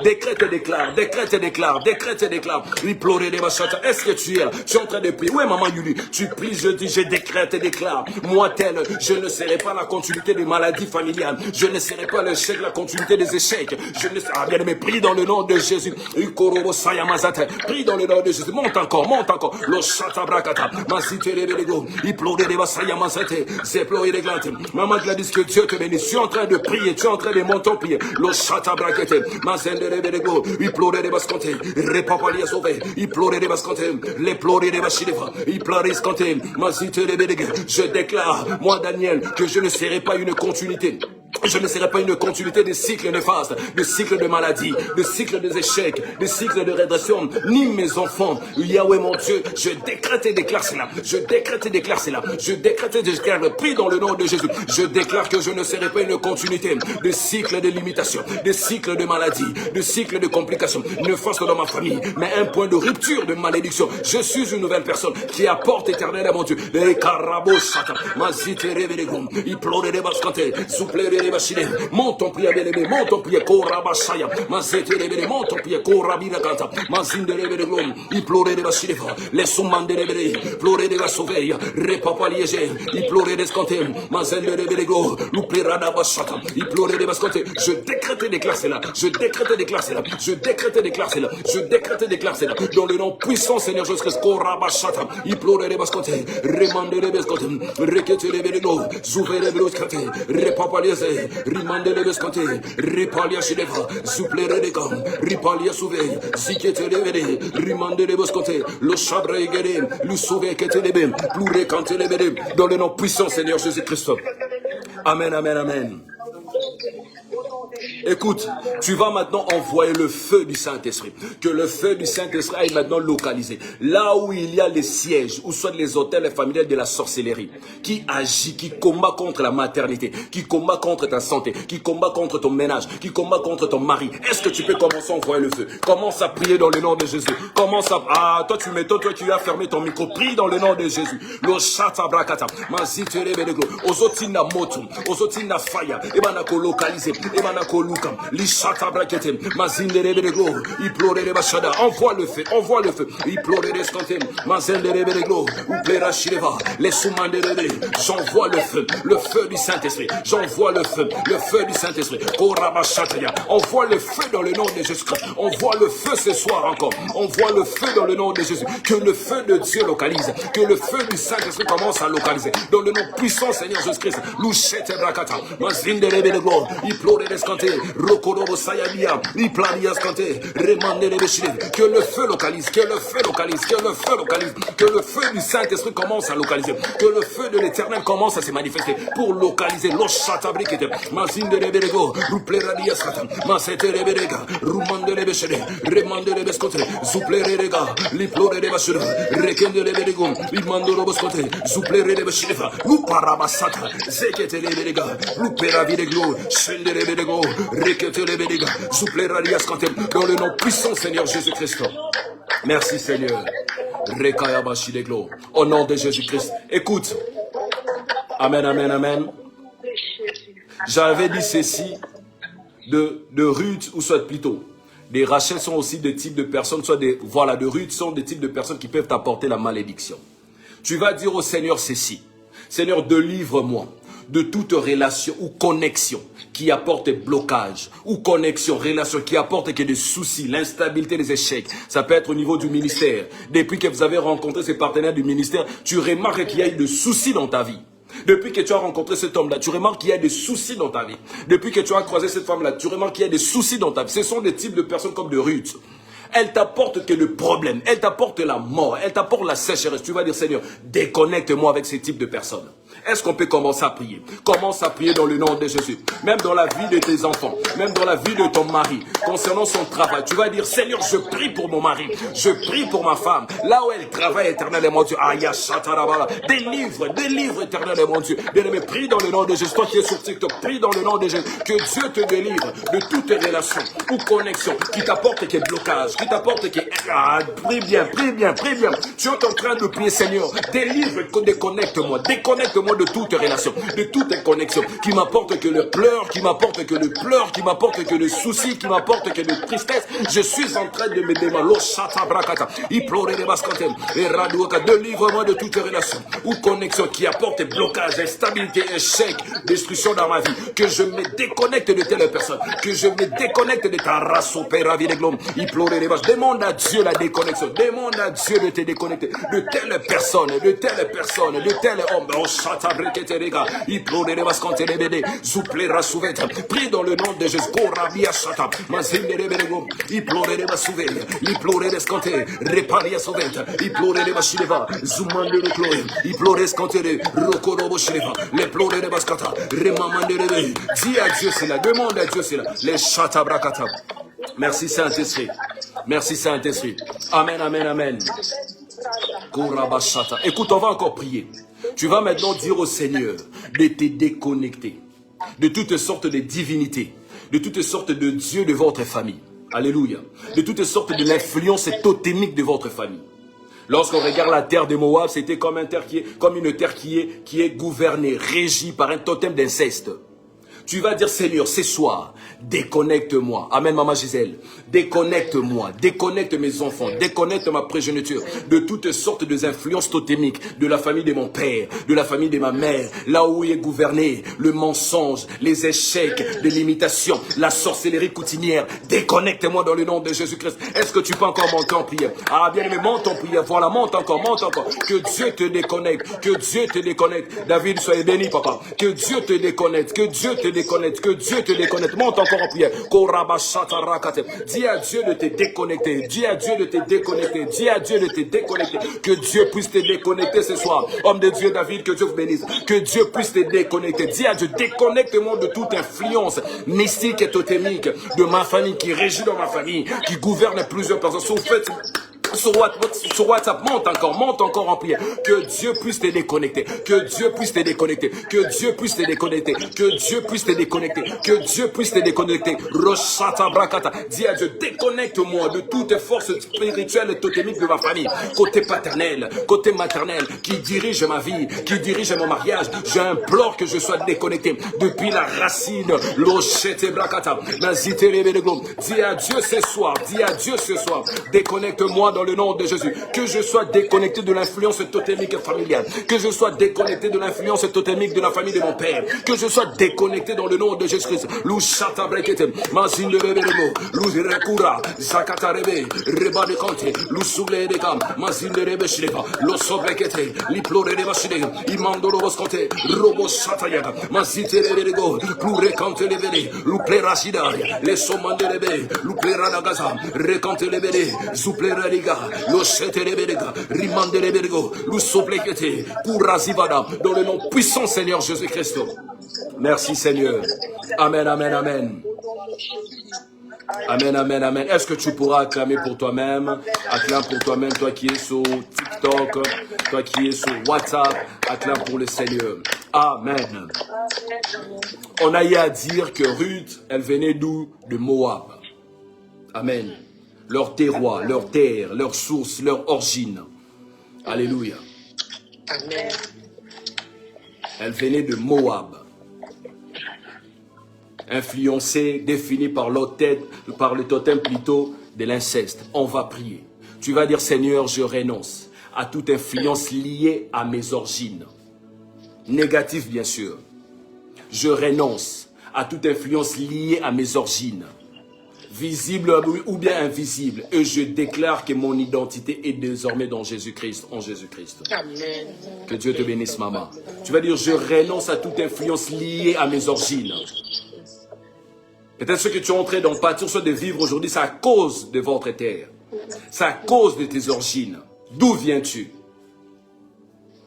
Décrète et déclare. Décrète et déclare. Décrète et déclare. Est-ce que tu es là? Tu es en train de prier. Oui, maman Yuli, tu pries, je dis, je décrète et déclare. Moi, tel, je ne serai pas la continuité des maladies familiales. Je ne serai pas le chèque, la continuité des échecs. Je ne serai pas, bien aimé, prie dans le nom de Jésus. Prie dans le nom de Jésus. Monte encore, monte encore. Le chatabrakata. Maman Gladys, que Dieu te bénisse. Tu es en train de prier, tu es en train de monter en prier. Le chatabrakete. Il pleurait des bascotes, Repapalia sauvé, il pleurait des bascotes, les pleurer des bachideva, il pleurait des bascotes, je déclare, moi Daniel, que je ne serai pas une continuité. Je ne serai pas une continuité des cycles néfastes, des cycles de maladies, des cycles des échecs, des cycles de régression, ni mes enfants. Yahweh mon Dieu, je décrète et déclare cela. Je décrète et déclare cela. Je décrète et déclare, prie dans le nom de Jésus. Je déclare que je ne serai pas une continuité des cycles de limitation, des cycles de maladies, des cycles de complications, néfastes dans ma famille, mais un point de rupture, de malédiction. Je suis une nouvelle personne qui apporte éternel à mon Dieu. Les carabosata, mazite revelegum, il pleurait des bascantes, souplere des bachines. Monte ton prière, bien-aimé, monte ton prière, korabashaya, mazite revelegum, monte ton prière, korabinakanta, mazinde revelegum, il pleurait des bachines, les soumans de revelegum, pleurait des basauveilles, repapaliege, il pleurait des scantes, mazinde revelegum, l'ouperada bachata, il pleurait des bascantes. Je décrète et déclare cela. Je décrète et déclare cela. Je décrète et déclare cela. Je décrète et déclare cela. Dans le nom puissant Seigneur Jésus-Christ. Korabashata. Il pleurait les bascotes. Remande les bascotes. Requête les bénégo. Zouvrez les bascotes. Repapaliase. Rimande les bascotes. Repalia chideva. Souplere les gants. Ripalia souvé. Zikete les béné. Rimande les bascotes. Le chabre égéré. Le sauvé kete les béné. Plouré kante les béné. Dans le nom puissant Seigneur Jésus-Christ. Amen, amen, amen. Écoute, tu vas maintenant envoyer le feu du Saint-Esprit. Que le feu du Saint-Esprit aille maintenant localiser. Là où il y a les sièges, où sont les hôtels familiaux de la sorcellerie, qui agit, qui combat contre la maternité, qui combat contre ta santé, qui combat contre ton ménage, qui combat contre ton mari. Est-ce que tu peux commencer à envoyer le feu? Commence à prier dans le nom de Jésus. Commence à... Ah, toi tu m'étonnes, toi tu as fermé ton micro. Prie dans le nom de Jésus. Le chata brakata. Mazitere bedeglo. Ozotina motu. Ozotina fire. Ebanako localiser. Ebanako Rekoluka, Lishata Brakete, Mazindere Bereglo, Iplore Bashada, envoie le feu, Iplore Rescante, Mazendere Bereglo, Uplera Shireva, les Soumandere, j'envoie le feu du Saint-Esprit, j'envoie le feu du Saint-Esprit, Korabashataya, envoie le feu dans le nom de Jésus-Christ, envoie le feu ce soir encore, envoie le feu dans le nom de Jésus, que le feu de Dieu localise, que le feu du Saint-Esprit commence à localiser, dans le nom puissant Seigneur Jésus-Christ, Louchete Brakata, Mazindere Bereglo, Iplore Rescante, Rokorobo Sayabia, Iplania Scante, Remandere Beshire, que le feu localise, que le feu localise, que le feu localise, que le feu du Saint-Esprit commence à localiser, que le feu de l'Éternel commence à se manifester pour localiser l'Oshatabrikete, Mazindere Berego, Ruplera Diascata, Masetere Berega, Rumandere Beshere, Remandere Bescote, Zuplere Rega, Liplore de Bashure, Rekendere Berego, Imandoro Boscote, Zuplere de Besheva, Luparabasata, Zekete Berega, Lupera Videglo, Shendere Berego, Rekete Berega, Zuplera Diascate, dans le nom puissant Seigneur Jésus-Christ. Merci Seigneur. Rekayabashi Deglo. Au nom de Jésus-Christ. Écoute. Amen, amen, amen. J'avais dit ceci de Ruth, ou soit plutôt, des Rachel sont aussi des types de personnes, soit des, voilà, de Ruth sont des types de personnes qui peuvent apporter la malédiction. Tu vas dire au Seigneur ceci. Seigneur, délivre-moi de toute relation ou connexion qui apporte blocage, ou connexion, relation qui apporte que des soucis, l'instabilité, les échecs. Ça peut être au niveau du ministère. Depuis que vous avez rencontré ces partenaires du ministère, tu remarques qu'il y a eu des soucis dans ta vie. Depuis que tu as rencontré cet homme-là, tu remarques qu'il y a des soucis dans ta vie. Depuis que tu as croisé cette femme-là, tu remarques qu'il y a des soucis dans ta vie. Ce sont des types de personnes comme de Ruth. Elle t'apporte que le problème, elle t'apporte la mort, elle t'apporte la sécheresse. Tu vas dire, Seigneur, déconnecte-moi avec ces types de personnes. Est-ce qu'on peut commencer à prier? Commence à prier dans le nom de Jésus. Même dans la vie de tes enfants, même dans la vie de ton mari, concernant son travail. Tu vas dire, Seigneur, je prie pour mon mari, je prie pour ma femme. Là où elle travaille, éternel mon Dieu. Délivre, éternel mon Dieu. Bien-aimé, prie dans le nom de Jésus. Toi qui es sur TikTok, prie dans le nom de Jésus. Que Dieu te délivre de toutes tes relations ou connexions qui t'apportent des blocages, qui t'apportent des... prie bien. Tu es en train de prier, Seigneur, délivre, déconnecte-moi de toutes tes relations, de toutes tes connexions, qui m'apportent que le pleur, qui m'apportent que le pleur, qui m'apportent que le souci, qui m'apportent que le tristesse. Je suis en train de me demander, délivre-moi de toutes tes relations ou connexions qui apportent blocage, instabilité, échec, destruction dans ma vie. Que je me déconnecte de telle personne, que je me déconnecte de ta race au Père de Glom. Demande à Dieu la déconnexion, demande à Dieu de te déconnecter de telle personne, de tel homme. Prie dans le nom de Jésus. Dis à Dieu cela, demande à Dieu cela. Les chatabrakata. Merci Saint-Esprit. Merci Saint-Esprit. Amen, amen, amen. Écoute, on va encore prier. Tu vas maintenant dire au Seigneur de te déconnecter de toutes sortes de divinités, de toutes sortes de dieux de votre famille. Alléluia. De toutes sortes de l'influence totémique de votre famille. Lorsqu'on regarde la terre de Moab, c'était comme une terre qui est gouvernée, régie par un totem d'inceste. Tu vas dire, Seigneur, ce soir, déconnecte-moi. Amen, maman Gisèle. Déconnecte-moi, déconnecte mes enfants, déconnecte ma progéniture de toutes sortes d'influences totémiques, de la famille de mon père, de la famille de ma mère, là où est gouverné le mensonge, les échecs, les limitations, la sorcellerie coutumière. Déconnecte-moi dans le nom de Jésus-Christ. Est-ce que tu peux encore monter en prière? Ah, bien aimé, monte en prière. Voilà, monte encore. Que Dieu te déconnecte, que Dieu te déconnecte. David, soyez béni, papa. Que Dieu te déconnecte, que Dieu te déconnecte, que Dieu te déconnecte. Monte encore en prière. Dis à Dieu de te déconnecter. Dis à Dieu de te déconnecter. Dis à Dieu de te déconnecter. Que Dieu puisse te déconnecter ce soir. Homme de Dieu, David, que Dieu vous bénisse. Que Dieu puisse te déconnecter. Dis à Dieu, déconnecte-moi de toute influence mystique et totémique de ma famille, qui régit dans ma famille, qui gouverne plusieurs personnes. Sur WhatsApp, monte encore en prière. Que Dieu puisse te déconnecter. Que Dieu puisse te déconnecter. Que Dieu puisse te déconnecter. Que Dieu puisse te déconnecter. Que Dieu puisse te déconnecter. Roshata Brakata. Dis à Dieu, déconnecte-moi de toutes forces spirituelles et totémiques de ma famille. Côté paternel, côté maternel, qui dirige ma vie, qui dirige mon mariage. J'implore que je sois déconnecté depuis la racine. Loshete Brakata. Dis à Dieu ce soir. Dis à Dieu ce soir. Déconnecte-moi dans le nom de Jésus. Que je sois déconnecté de l'influence totémique familiale. Que je sois déconnecté de l'influence totémique de la famille de mon père. Que je sois déconnecté dans le nom de Jésus-Christ. Louchata Brekete. Mazine de Rebelemo. Louzirekura. Zakata Rebe. Reba de Conte. Lousoule de Cam. Mazine de Rebeshileva. Loso Brekete. Liplore de Bashide. Imando Roboscote. Robo Satayaga. Mazite Rebelego. Plourekante Lebele. Louple Rachida. Les Soman de Rebe. Louple Radagaza. Recante Lebele. Souple Radiga. Lochete Rebega. Rimande Rebelego. Lousoplekete. Kourazivada. Dans le nom puissant Seigneur Jésus-Christ. Merci Seigneur. Amen, amen, amen. Amen, amen, amen. Est-ce que tu pourras acclamer pour toi-même? Acclame pour toi-même, toi qui es sur TikTok, toi qui es sur WhatsApp. Acclame pour le Seigneur. Amen. On a eu à dire que Ruth, elle venait d'où? De Moab. Amen. Leur terroir, leur terre, leur source, leur origine. Alléluia. Amen. Elle venait de Moab. Influencée, définie par le totem plutôt de l'inceste. On va prier. Tu vas dire, Seigneur, je renonce à toute influence liée à mes origines. Négative, bien sûr. Je renonce à toute influence liée à mes origines. Visible ou bien invisible. Et je déclare que mon identité est désormais dans Jésus-Christ, en Jésus-Christ. Amen. Que Dieu te bénisse, maman. Tu vas dire, je renonce à toute influence liée à mes origines. Peut-être ce que tu es en train d'en pâtir, soit de vivre aujourd'hui, c'est à cause de votre terre. C'est à cause de tes origines. D'où viens-tu?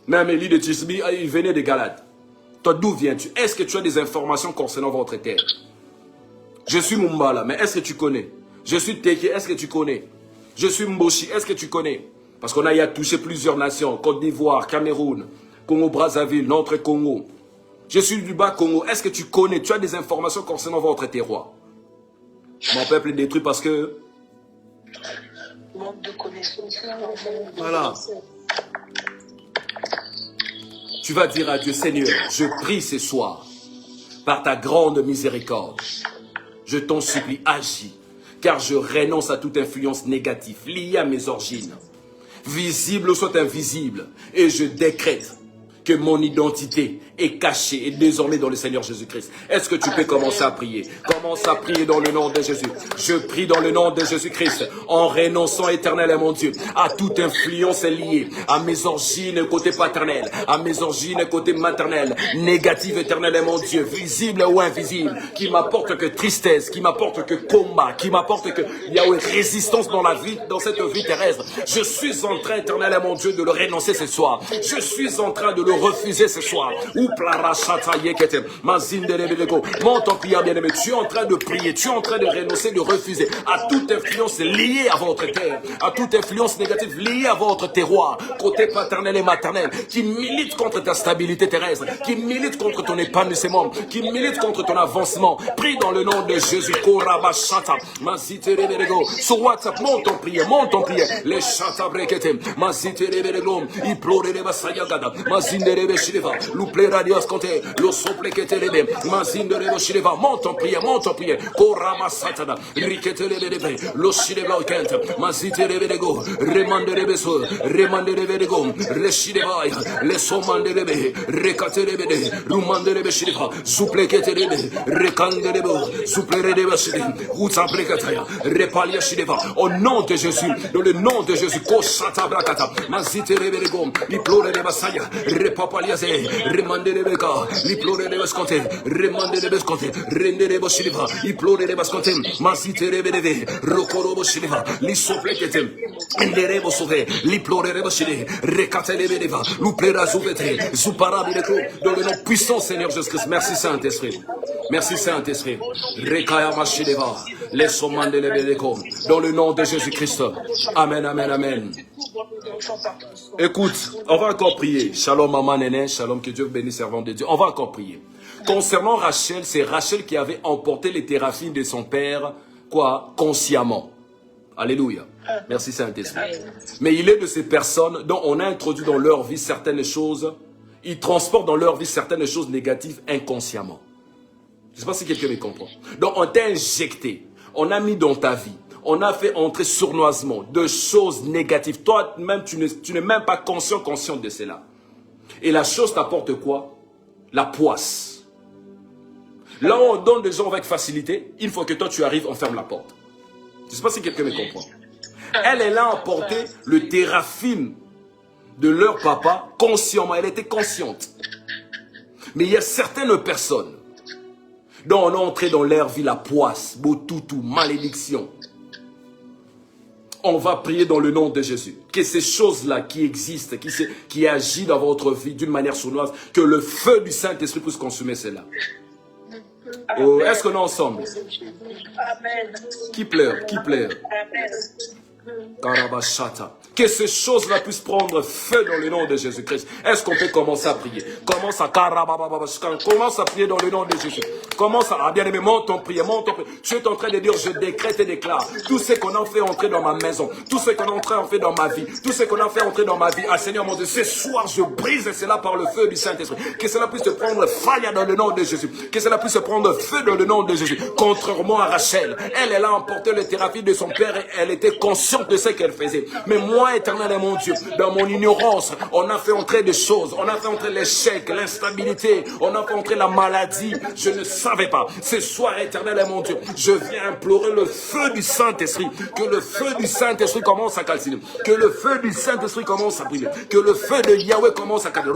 Même Élie de Tisbi, il venait de Galate. Toi, d'où viens-tu? Est-ce que tu as des informations concernant votre terre? Je suis Mumbala, mais est-ce que tu connais? Je suis Teke, est-ce que tu connais? Je suis Mboshi, est-ce que tu connais? Parce qu'on a eu à toucher plusieurs nations. Côte d'Ivoire, Cameroun, Congo-Brazzaville, notre Congo. Je suis du Bas-Congo. Est-ce que tu connais? Tu as des informations concernant votre terroir? Mon peuple est détruit parce que... Manque de connaissances. Voilà. Tu vas dire à Dieu, Seigneur, je prie ce soir, par ta grande miséricorde, je t'en supplie, agis, car je renonce à toute influence négative liée à mes origines, visible ou soit invisible, et je décrète que mon identité est cachée et désormais dans le Seigneur Jésus-Christ. Est-ce que tu peux commencer à prier? Commence à prier dans le nom de Jésus. Je prie dans le nom de Jésus-Christ en renonçant, éternel à mon Dieu, à toute influence liée à mes origines côté paternel, à mes origines côté maternel, négative, éternel à mon Dieu, visible ou invisible, qui m'apporte que tristesse, qui m'apporte que combat, qui m'apporte que il y a une résistance dans la vie, dans cette vie terrestre. Je suis en train, éternel à mon Dieu, de le renoncer ce soir. Je suis en train de le refuser ce soir. Monte en prière, bien-aimé. Tu es en train de prier, tu es en train de renoncer, de refuser à toute influence liée à votre terre, à toute influence négative liée à votre terroir, côté paternel et maternel, qui milite contre ta stabilité terrestre, qui milite contre ton épanouissement, qui milite contre ton avancement. Prie dans le nom de Jésus. Sur WhatsApp, monte en prière, monte en prière. Les chata brekete, mazite rebelego, il pleure les basayagada, mazine rebe shileva, l'ouple radios conte, le sople que te rebe, mazine rebe shileva, monte en prière, monte en prière. Korama satana, rikete rebe, le shileva kent, mazite rebelego, remande rebeso, remande rebelego, le shileva, le somande rebe, rekate rebe, rumande rebe shileva, souple que te rebe, rekande rebe, souple rebe shileva, utsa brekataya, repalia shileva. Au nom de Jésus, dans le nom de Jésus, Koshata brakata, mazite rebelego, il pleure les basaya, repapaliase, remande de beka, liplore de basconte, remande de basconte, rende de bosiliva, iplore de basconte, masite de bedeve, rokoro bosiliva, lisopleketem, endere bosove, liplore de bosile, recate de bedeva, louplera zouvete, zouparabi de clou, dans le nom puissant Seigneur Jésus-Christ. Merci Saint-Esprit. Merci Saint-Esprit. Rekaya machideva, laissons-moi de l'ébéléco, dans le nom de Jésus-Christ. Amen, amen, amen. Écoute, on va encore prier. Shalom maman néné, shalom, que Dieu bénisse servant de Dieu. On va encore prier. Concernant Rachel, c'est Rachel qui avait emporté les téraphines de son père, quoi, consciemment. Alléluia. Merci Saint-Esprit. Mais il est de ces personnes dont on a introduit dans leur vie certaines choses, ils transportent dans leur vie certaines choses négatives inconsciemment. Je ne sais pas si quelqu'un me comprend. Donc on t'a injecté, on a mis dans ta vie, on a fait entrer sournoisement de choses négatives. Toi-même, tu n'es même pas conscient de cela. Et la chose t'apporte quoi? La poisse. Là où on donne des gens avec facilité, il faut que toi tu arrives, on ferme la porte. Je ne sais pas si quelqu'un me comprend. Elle a emporté le téraphine de leur papa consciemment. Elle était consciente. Mais il y a certaines personnes dont on a entré dans leur vie la poisse, boutoutou, malédiction. On va prier dans le nom de Jésus. Que ces choses-là qui existent, qui agissent dans votre vie d'une manière sournoise, que le feu du Saint-Esprit puisse consumer cela. Oh, est-ce qu'on est ensemble? Amen. Qui pleure? Qui pleure? Amen. Karabashata. Que ces choses-là puissent prendre feu dans le nom de Jésus-Christ. Est-ce qu'on peut commencer à prier? Commence à prier dans le nom de Jésus. Commence à, bien aimé, monte ton prière, monte ton prière. Tu es en train de dire, je décrète et déclare tout ce qu'on a fait entrer dans ma maison, tout ce qu'on a fait dans ma vie, tout ce qu'on a fait entrer dans ma vie. Ah Seigneur mon Dieu, ce soir je brise cela par le feu du Saint-Esprit. Que cela puisse te prendre fire dans le nom de Jésus. Que cela puisse prendre feu dans le nom de Jésus. Contrairement à Rachel, elle a emporté le thérapie de son père et elle était consciente de ce qu'elle faisait. Mais moi, éternel et mon Dieu, dans mon ignorance, on a fait entrer des choses, on a fait entrer l'échec, l'instabilité, on a fait entrer la maladie. Je ne savais pas. Ce soir, éternel et mon Dieu, je viens implorer le feu du Saint-Esprit. Que le feu du Saint-Esprit commence à calciner. Que le feu du Saint-Esprit commence à briller. Que le feu de Yahweh commence à calciner.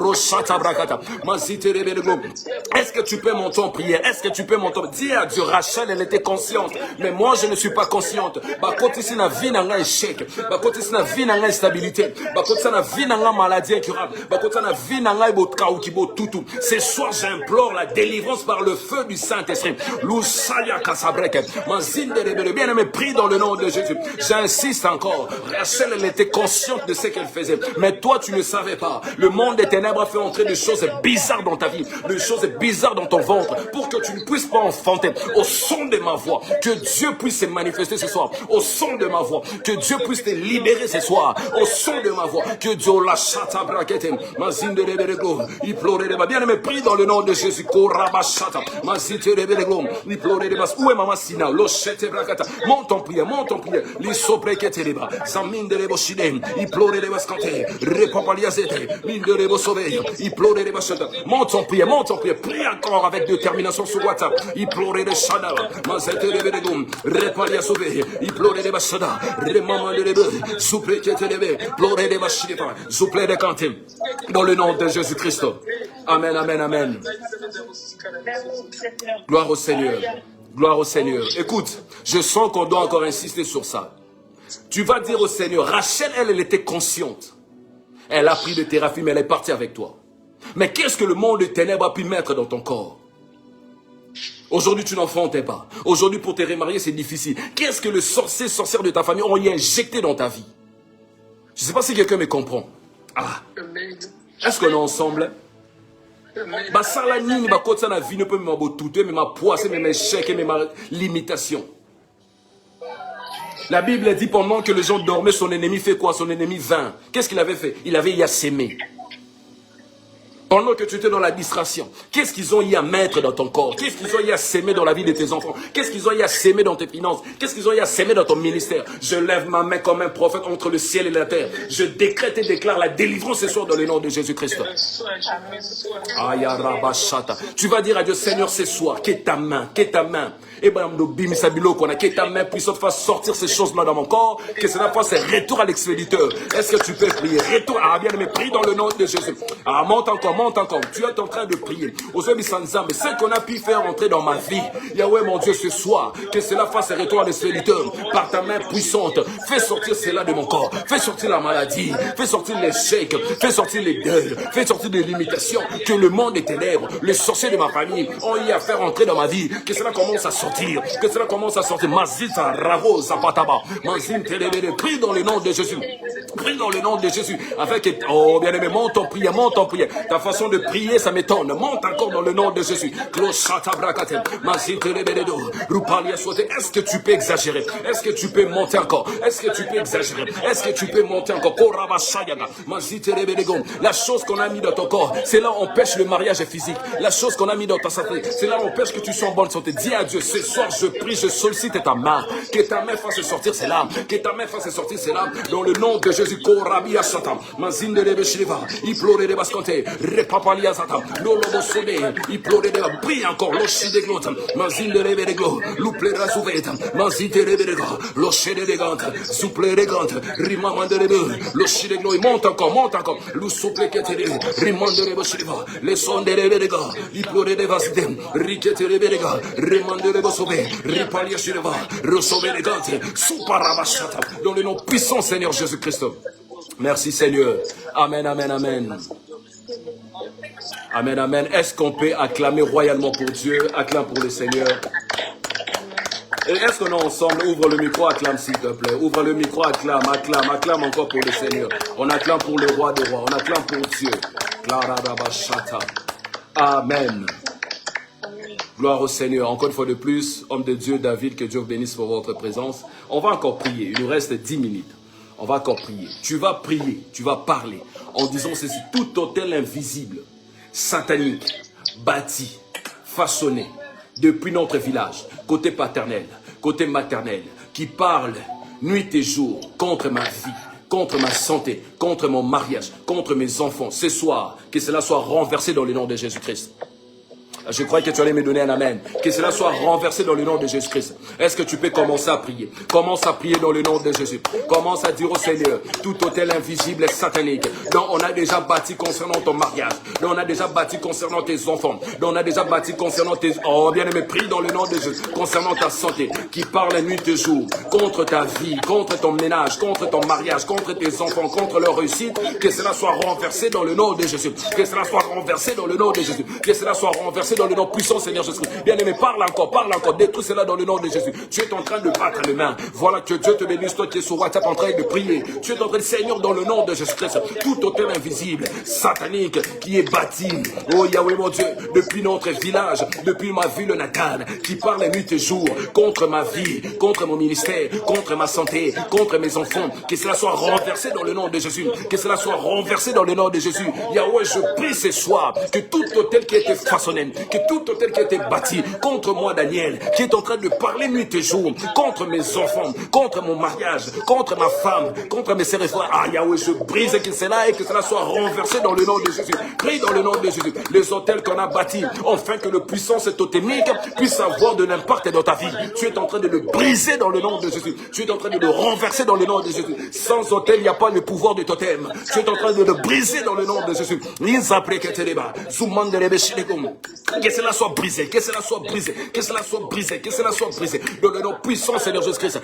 Est-ce que tu peux monter en prière? Est-ce que tu peux monter? Dis à Dieu, Rachel, elle était consciente. Mais moi, je ne suis pas consciente. Côté na vie n'a échec. Côté na vie n'a instabilité. Côté na vie n'a maladie incurable. Côté na vie n'a tout. Ce soir, j'implore la délivrance par le feu du Saint-Esprit. Bien aimé, prie dans le nom de Jésus. J'insiste encore. Rachel, elle était consciente de ce qu'elle faisait. Mais toi, tu ne savais pas. Le monde des ténèbres a fait entrer des choses bizarres dans ta vie. Des choses bizarres dans ton ventre. Pour que tu ne puisses pas enfanter. Au son de ma voix. Que Dieu puisse se manifester ce soir. Au son de ma voix. Que Dieu puisse te libérer ce soir. Au son de ma voix. Que Dieu la chata braquette. Mazine de rebelego. Il pleurait de bas. Bien aimé, prie dans le nom de Jésus. Korabashata. Mazine de rebelego. Il pleurait de bas. Où est maman Sina? Lochete bracata. Monte en prière, monte en prière. Les soprekete les bras. Zamine de reboshide. Il pleurait de bas canté. Repapaliazete. Mine de rebosové. Il pleurait de bas chata. Monte en prière, monte en prière. Prie encore avec détermination sur WhatsApp. Il pleurait de chada. Mazete de rebelego. Repaliazové. Il pleurait de bas chada. Remama de rebelego. Souprekete de bas. Pleurait de bas chida. Souple de canté. Dans le nom de Jésus-Christ. Amen, amen, amen. Gloire au Seigneur. Gloire au Seigneur. Écoute, je sens qu'on doit encore insister sur ça. Tu vas dire au Seigneur, Rachel, elle était consciente. Elle a pris de téraphim, elle est partie avec toi. Mais qu'est-ce que le monde des ténèbres a pu mettre dans ton corps? Aujourd'hui, tu n'enfantais pas. Aujourd'hui, pour te remarier, c'est difficile. Qu'est-ce que le sorcière de ta famille ont y injecté dans ta vie? Je ne sais pas si quelqu'un me comprend. Ah. Est-ce qu'on est ensemble? Basala nini bakotsa na vie ne peut me boutouter, mais ma poisse, mais mes échecs, mais ma limitation. La Bible dit pendant que les gens dormaient, son ennemi fait quoi? Son ennemi vint. Qu'est-ce qu'il avait fait? Il avait y a sémé. Pendant que tu étais dans la distraction, qu'est-ce qu'ils ont eu à mettre dans ton corps? Qu'est-ce qu'ils ont eu à s'aimer dans la vie de tes enfants? Qu'est-ce qu'ils ont eu à s'aimer dans tes finances? Qu'est-ce qu'ils ont eu à s'aimer dans ton ministère? Je lève ma main comme un prophète entre le ciel et la terre. Je décrète et déclare la délivrance ce soir dans le nom de Jésus-Christ. Tu vas dire à Dieu, Seigneur, ce soir, qu'est ta main, qu'est ta main. Que ta main puissante fasse sortir ces choses-là dans mon corps, que cela fasse un retour à l'expéditeur. Est-ce que tu peux prier? Retour, bien aimé, prie dans le nom de Jésus. Monte encore, monte encore. Tu es en train de prier. Mais ce qu'on a pu faire entrer dans ma vie, Yahweh mon Dieu, ce soir, que cela fasse un retour à l'expéditeur par ta main puissante. Fais sortir cela de mon corps. Fais sortir la maladie. Fais sortir l'échec. Fais sortir les deuils. Fais sortir des limitations. Que le monde des ténèbres, les sorciers de ma famille ont eu à faire entrer dans ma vie. Que cela commence à sortir. Que cela commence à sortir. Mazita, Ravo, Zapataba. Mazin, Télébélé. Prie dans le nom de Jésus. Prie dans le nom de Jésus. Avec, oh bien aimé, monte en prière, monte en prière. Ta façon de prier, ça m'étonne. Monte encore dans le nom de Jésus. Est-ce que tu peux exagérer? Est-ce que tu peux monter encore? Est-ce que tu peux exagérer? Est-ce que tu peux monter encore? La chose qu'on a mis dans ton corps, c'est là où empêche le mariage physique. La chose qu'on a mis dans ta santé, c'est là où empêche que tu sois en bonne santé. Dis à Dieu, ce soir je prie, je sollicite ta main. Que ta main fasse sortir ces larmes. Que ta main fasse sortir ces larmes. Dans le nom de Jésus. Korabia Satan. Mazine de Rebeshriva. Il pleurait de Basconte. Repapalia Satan. Lolobo Sode. Il pleurait de Prie encore. Lochi de Glot. Mazine de Rebego. Luplera Souveta. Mazine de Rebego. Lochi de Gante. Souple de Gante. Rimaman de Rebe. Lochi de Glo. Monte encore, monte encore. Lu souple que te Riman de Rebeshriva. Les sons de Rebega. Il pleurait de Vasite. Riquete Rebega. Riman de Rebosove. Ripalia Shireva. Resove de Gante. Souparabashata. Dans le nom puissant Seigneur Jésus-Christ. Merci Seigneur. Amen, amen, amen. Amen, amen. Est-ce qu'on peut acclamer royalement pour Dieu? Acclame pour le Seigneur. Et est-ce qu'on est ensemble? Ouvre le micro, acclame s'il te plaît. Ouvre le micro, acclame, acclame, acclame encore pour le Seigneur. On acclame pour le roi des rois. On acclame pour Dieu. Amen. Gloire au Seigneur. Encore une fois de plus, homme de Dieu, David, que Dieu vous bénisse pour votre présence. On va encore prier. Il nous reste 10 minutes. On va encore prier. Tu vas prier, tu vas parler en disant ceci. Tout hôtel invisible, satanique, bâti, façonné depuis notre village, côté paternel, côté maternel, qui parle nuit et jour contre ma vie, contre ma santé, contre mon mariage, contre mes enfants. Ce soir, que cela soit renversé dans le nom de Jésus-Christ. Je crois que tu allais me donner un amen. Que cela soit renversé dans le nom de Jésus-Christ. Est-ce que tu peux commencer à prier? Commence à prier dans le nom de Jésus. Commence à dire au Seigneur, tout hôtel invisible et satanique dont on a déjà bâti concernant ton mariage, dont on a déjà bâti concernant tes enfants, dont on a déjà bâti concernant tes... Oh, bien-aimé, prie dans le nom de Jésus. Concernant ta santé, qui parle nuit et jour, contre ta vie, contre ton ménage, contre ton mariage, contre tes enfants, contre leur réussite. Que cela soit renversé dans le nom de Jésus. Que cela soit renversé dans le nom de Jésus. Que cela soit renversé dans le nom puissant Seigneur Jésus. Bien aimé, parle encore, détruis cela dans le nom de Jésus. Tu es en train de battre les mains. Voilà, que Dieu te bénisse, toi qui es sur WhatsApp en train de prier. Tu es en train de Seigneur dans le nom de Jésus-Christ. Tout hôtel invisible, satanique, qui est bâti, oh Yahweh mon Dieu, depuis notre village, depuis ma ville natale, qui parle nuit et jour contre ma vie, contre mon ministère, contre ma santé, contre mes enfants. Que cela soit renversé dans le nom de Jésus. Que cela soit renversé dans le nom de Jésus. Yahweh, je prie ce soir que tout hôtel qui a été façonné, que tout hôtel qui a été bâti contre moi, Daniel, qui est en train de parler nuit et jour, contre mes enfants, contre mon mariage, contre ma femme, contre mes sœurs et frères. Ah, Yahweh, je brise que cela et que cela soit renversé dans le nom de Jésus. Prie dans le nom de Jésus. Les hôtels qu'on a bâtis, afin que le puissant totémique puisse avoir de l'impact dans ta vie. Tu es en train de le briser dans le nom de Jésus. Tu es en train de le renverser dans le nom de Jésus. Sans hôtel, il n'y a pas le pouvoir de totem. Tu es en train de le briser dans le nom de Jésus. Que cela soit brisé, que cela soit brisé, que cela soit brisé, que cela soit brisé. Dans le nom puissant, Seigneur Jésus-Christ.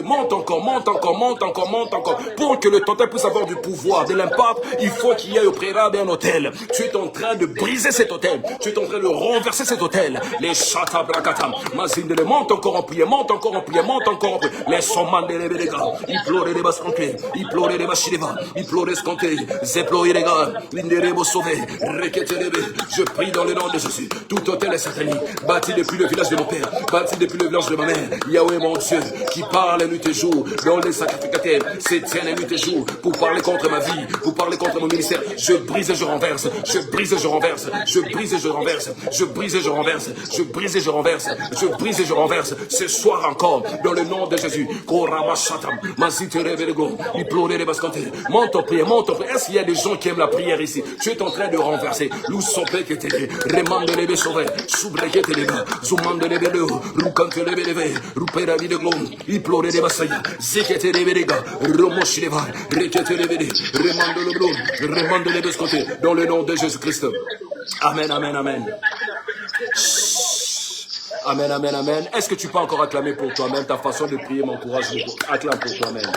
Monte encore, monte encore, monte encore, monte encore. Pour que le totem puisse avoir du pouvoir, de l'impact, il faut qu'il y ait au préalable un hôtel. Tu es en train de briser cet hôtel. Tu es en train de renverser cet hôtel. Les chata brakata. Mazindele, monte encore en prière, monte encore en prière, monte encore en prière. Les sommans de les gars. Ils pleuraient les bascontés. Ils pleuraient les bachileva. Ils pleuraient ce comté. Zéployer les gars. L'indérebo sauvé. Requêter Je prie dans le nom de Jésus. Tout hôtel est satanique, bâti depuis le village de mon père, bâti depuis le village de ma mère. Yahweh mon Dieu, qui parle nuit et jour, dont les sacrificateurs s'étiennent nuit et jour pour parler contre ma vie, pour parler contre mon ministère. Je brise et je renverse, je brise et je renverse, je brise et je renverse, je brise et je renverse, je brise et je renverse, je brise et je renverse. Ce soir encore, dans le nom de Jésus. Monte en prière, monte en prière. Est-ce qu'il y a des gens qui aiment la prière ici? Tu es en train de renverser. Dans le nom de Jésus-Christ. Amen, amen, amen. Amen, amen, amen. Est-ce que tu peux encore acclamer pour toi-même? Ta façon de prier m'encourage. Acclame pour toi-même.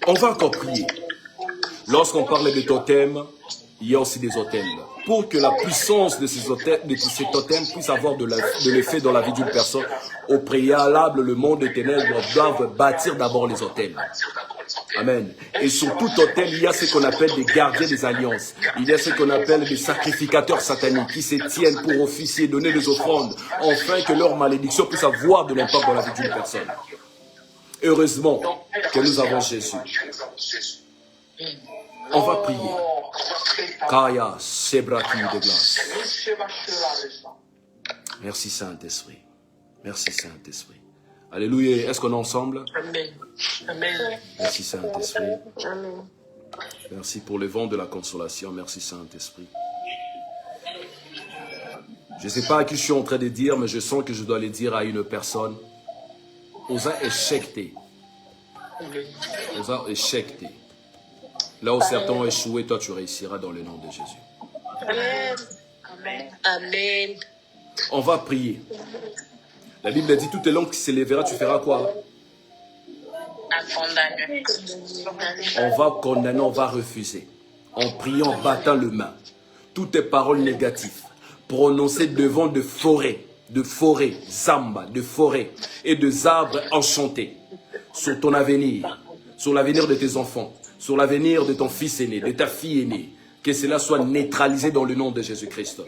On va encore prier. Lorsqu'on parle de totems, il y a aussi des totems. Pour que la puissance de ces totems puisse avoir de l'effet dans la vie d'une personne, au préalable, le monde des ténèbres doit bâtir d'abord les totems. Amen. Et sur tout totem, il y a ce qu'on appelle des gardiens des alliances. Il y a ce qu'on appelle des sacrificateurs sataniques qui se tiennent pour officier, donner des offrandes, afin que leur malédiction puisse avoir de l'impact dans la vie d'une personne. Heureusement que nous avons Jésus. On va prier. Kaya Sebraki de glace. Merci Saint-Esprit. Merci Saint-Esprit. Alléluia. Est-ce qu'on est ensemble? Amen. Amen. Merci Saint-Esprit. Amen. Merci pour le vent de la consolation. Merci Saint-Esprit. Je ne sais pas à qui je suis en train de dire, mais je sens que je dois le dire à une personne. Osa échecté. Osa échecté. Là où certains ont échoué, toi tu réussiras dans le nom de Jésus. Amen. Amen. Amen. On va prier. La Bible dit, toute langue qui s'élèvera, tu feras quoi? On va condamner, on va refuser. En priant, en battant le main. Toutes tes paroles négatives, prononcées devant de forêts, zamba, de forêts et de arbres enchantés, sur ton avenir, sur l'avenir de tes enfants, sur l'avenir de ton fils aîné, de ta fille aînée, que cela soit neutralisé dans le nom de Jésus-Christ.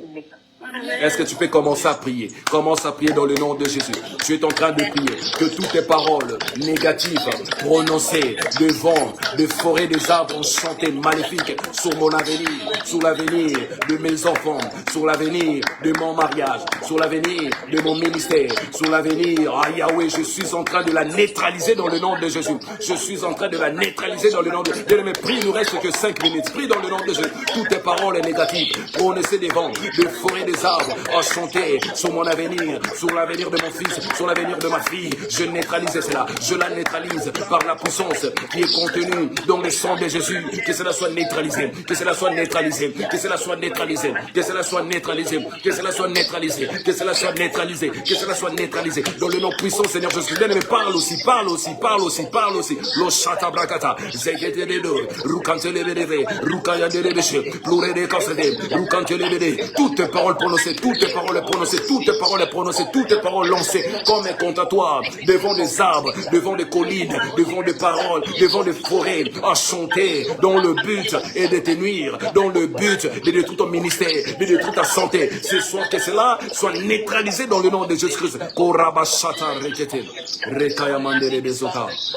Est-ce que tu peux commencer à prier? Commence à prier dans le nom de Jésus. Tu es en train de prier que toutes tes paroles négatives prononcées devant des forêts, des arbres enchantés, maléfiques, sur mon avenir, sur l'avenir de mes enfants, sur l'avenir de mon mariage, sur l'avenir de mon ministère, sur l'avenir, ah Yahweh, je suis en train de la neutraliser dans le nom de Jésus. Je suis en train de la neutraliser dans le nom de Jésus. Mais prie, il nous reste que 5 minutes. Prie dans le nom de Jésus. Toutes tes paroles négatives prononcées devant des forêts, des arbres enchantés sur mon avenir, sur l'avenir de mon fils, sur l'avenir de ma fille. Je neutralise cela. Je la neutralise par la puissance qui est contenue dans le sang de Jésus. Que cela soit neutralisé. Que cela soit neutralisé. Que cela soit neutralisé. Que cela soit neutralisé. Que cela soit neutralisé. Que cela soit neutralisé. Que cela soit neutralisé. Dans le nom puissant, Seigneur Jésus. Bien aimé, parle aussi, parle aussi, parle aussi, parle aussi. Lo shata brakata. Zekete de do. Rukantele bedeve. Rukaya de lebeshe. Plure de kasede. Rukantele bede. Toutes tes paroles prononcées, toutes tes paroles prononcées, toutes tes paroles prononcées, toutes tes paroles lancées comme un comptatoire devant des arbres, devant des collines, devant des paroles, devant des forêts, à chanter dont le but est de te nuire, dont le but est de détruire ton ministère, de détruire ta santé. Ce soir que cela soit neutralisé dans le nom de Jésus-Christ.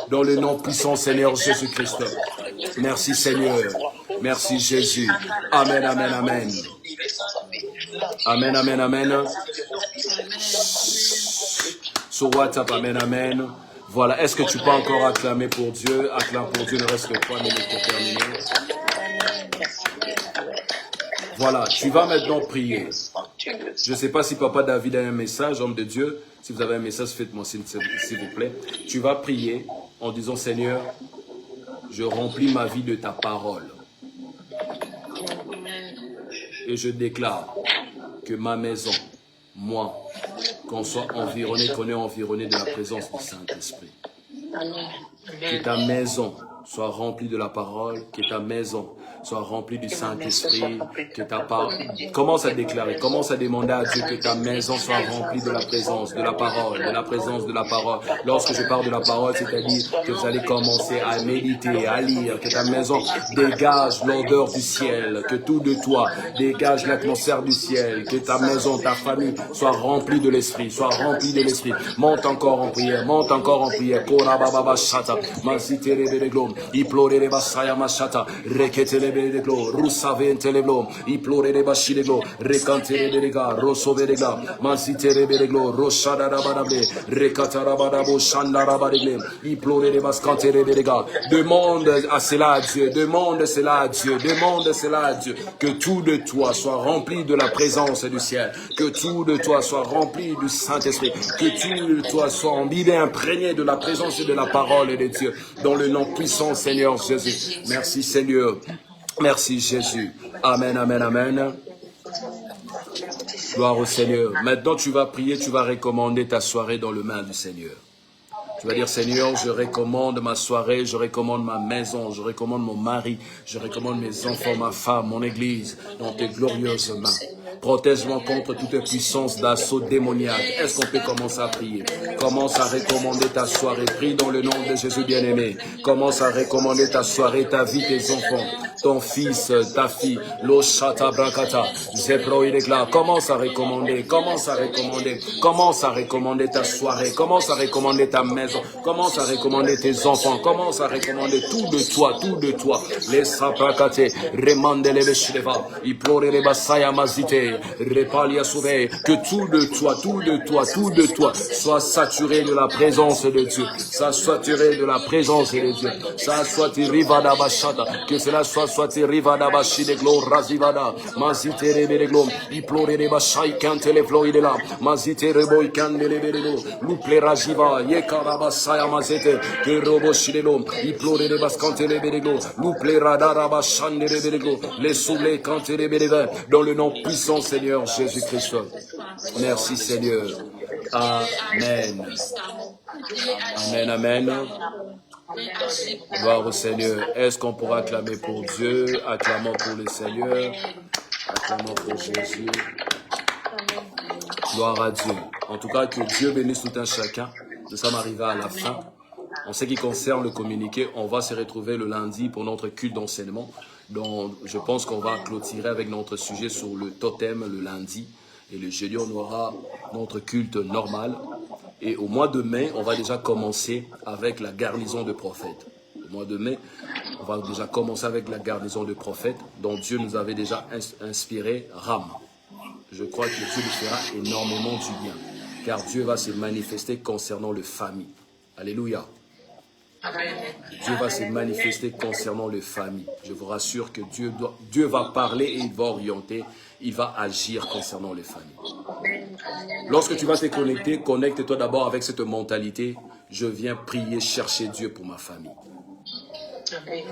Dans le nom puissant Seigneur Jésus-Christ. Merci Seigneur. Merci Jésus. Amen, amen, amen. Amen, amen, amen. Sur WhatsApp, amen, amen. Voilà, est-ce que tu peux encore acclamer pour Dieu? Acclame pour Dieu, il ne reste que 3 minutes pour terminer. Voilà, tu vas maintenant prier. Je ne sais pas si Papa David a un message, homme de Dieu. Si vous avez un message, faites-moi signe, s'il vous plaît. Tu vas prier en disant, Seigneur, je remplis ma vie de ta parole. Et je déclare que ma maison, moi, qu'on soit environné, qu'on est environné de la présence du Saint-Esprit. Que ta maison soit remplie de la parole, que ta maison sois rempli du Saint-Esprit, que ta part... Commence à déclarer, commence à demander à Dieu que ta maison soit remplie de la présence, de la parole, de la présence de la parole. Lorsque je parle de la parole, c'est-à-dire que vous allez commencer à méditer, à lire, que ta maison dégage l'odeur du ciel, que tout de toi dégage l'atmosphère du ciel, que ta maison, ta famille soit remplie de l'esprit, soit remplie de l'esprit. Monte encore en prière, monte encore en prière. Korababa shata, masitele beleglo, iplore basaya mashata, reketele beleglo, rusave teleblo, iplore bashileglo, rekantele belega, rosovelega, masitele beleglo, roshada rabadabe, rekatara badabo shandara badegle, iplore baskantele belega. Demande à cela à Dieu, demande cela à Dieu, demande cela à Dieu, que tout de toi soit rempli de la présence du ciel, que tout de toi soit rempli du Saint-Esprit, que tout de toi soit imbibé, imprégné de la présence et de la parole de Dieu, dans le nom puissant Seigneur Jésus. Merci Seigneur, merci Jésus. Amen, amen, amen. Gloire au Seigneur. Maintenant tu vas prier, tu vas recommander ta soirée dans les mains du Seigneur. Tu vas dire, Seigneur, je recommande ma soirée, je recommande ma maison, je recommande mon mari, je recommande mes enfants, ma femme, mon église, dans tes glorieuses mains. Protège-moi contre toute puissance d'assaut démoniaque. Est-ce qu'on peut commencer à prier? Commence à recommander ta soirée. Prie dans le nom de Jésus bien-aimé. Commence à recommander ta soirée, ta vie, tes enfants, ton fils, ta fille. Loshata brakata, zebro ilegla. Commence à recommander, commence à recommander, commence à recommander ta soirée, commence à recommander ta maison, commence à recommander tes enfants, commence à recommander tout de toi, tout de toi. Les saprakate, remande les beshileva, iplore les basaya mazite. Repalia sauvé, que tout de toi, tout de toi, tout de toi soit saturé de la présence de Dieu, soit saturé de la présence de Dieu, ça soit rivada bachata, que cela soit rivada bachide glo razivada, mazite rebelo, iplore les bachai cantele floidela, mazite reboy candele berelo, luple rajiva, yekarabasaya mazete, que robo shidelo, iplore les bascantele berelo, luple radara bachandele berelo, les soulés cantele berelo, dans le nom puissant Seigneur Jésus-Christ. Merci Seigneur. Amen. Amen, amen. Gloire au Seigneur. Est-ce qu'on pourra acclamer pour Dieu? Acclamons pour le Seigneur. Acclamons pour Jésus. Gloire à Dieu. En tout cas, que Dieu bénisse tout un chacun. Nous sommes arrivés à la fin. En ce qui concerne le communiqué, on va se retrouver le lundi pour notre culte d'enseignement. Donc, je pense qu'on va clôturer avec notre sujet sur le totem le lundi. Et le jeudi, on aura notre culte normal. Et au mois de mai, on va déjà commencer avec la garnison de prophètes. Au mois de mai, on va déjà commencer avec la garnison de prophètes dont Dieu nous avait déjà inspiré Ram. Je crois que Dieu nous fera énormément du bien. Car Dieu va se manifester concernant les familles. Alléluia. Dieu va se manifester concernant les familles. Je vous rassure que Dieu va parler et il va orienter, il va agir concernant les familles. Lorsque tu vas te connecter, connecte-toi d'abord avec cette mentalité. Je viens prier, chercher Dieu pour ma famille. Amen.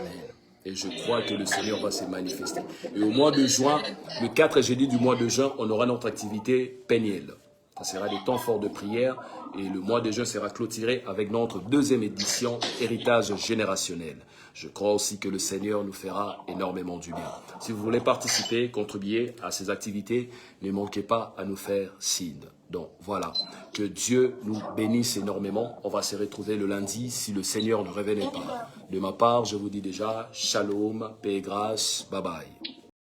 Et je crois que le Seigneur va se manifester. Et au mois de juin, le 4 jeudi du mois de juin, on aura notre activité Péniel. Ça sera des temps forts de prière et le mois de juin sera clôturé avec notre deuxième édition Héritage générationnel. Je crois aussi que le Seigneur nous fera énormément du bien. Si vous voulez participer, contribuer à ces activités, ne manquez pas à nous faire signe. Donc voilà, que Dieu nous bénisse énormément. On va se retrouver le lundi si le Seigneur ne revenait pas. De ma part, je vous dis déjà, shalom, paix et grâce, bye bye.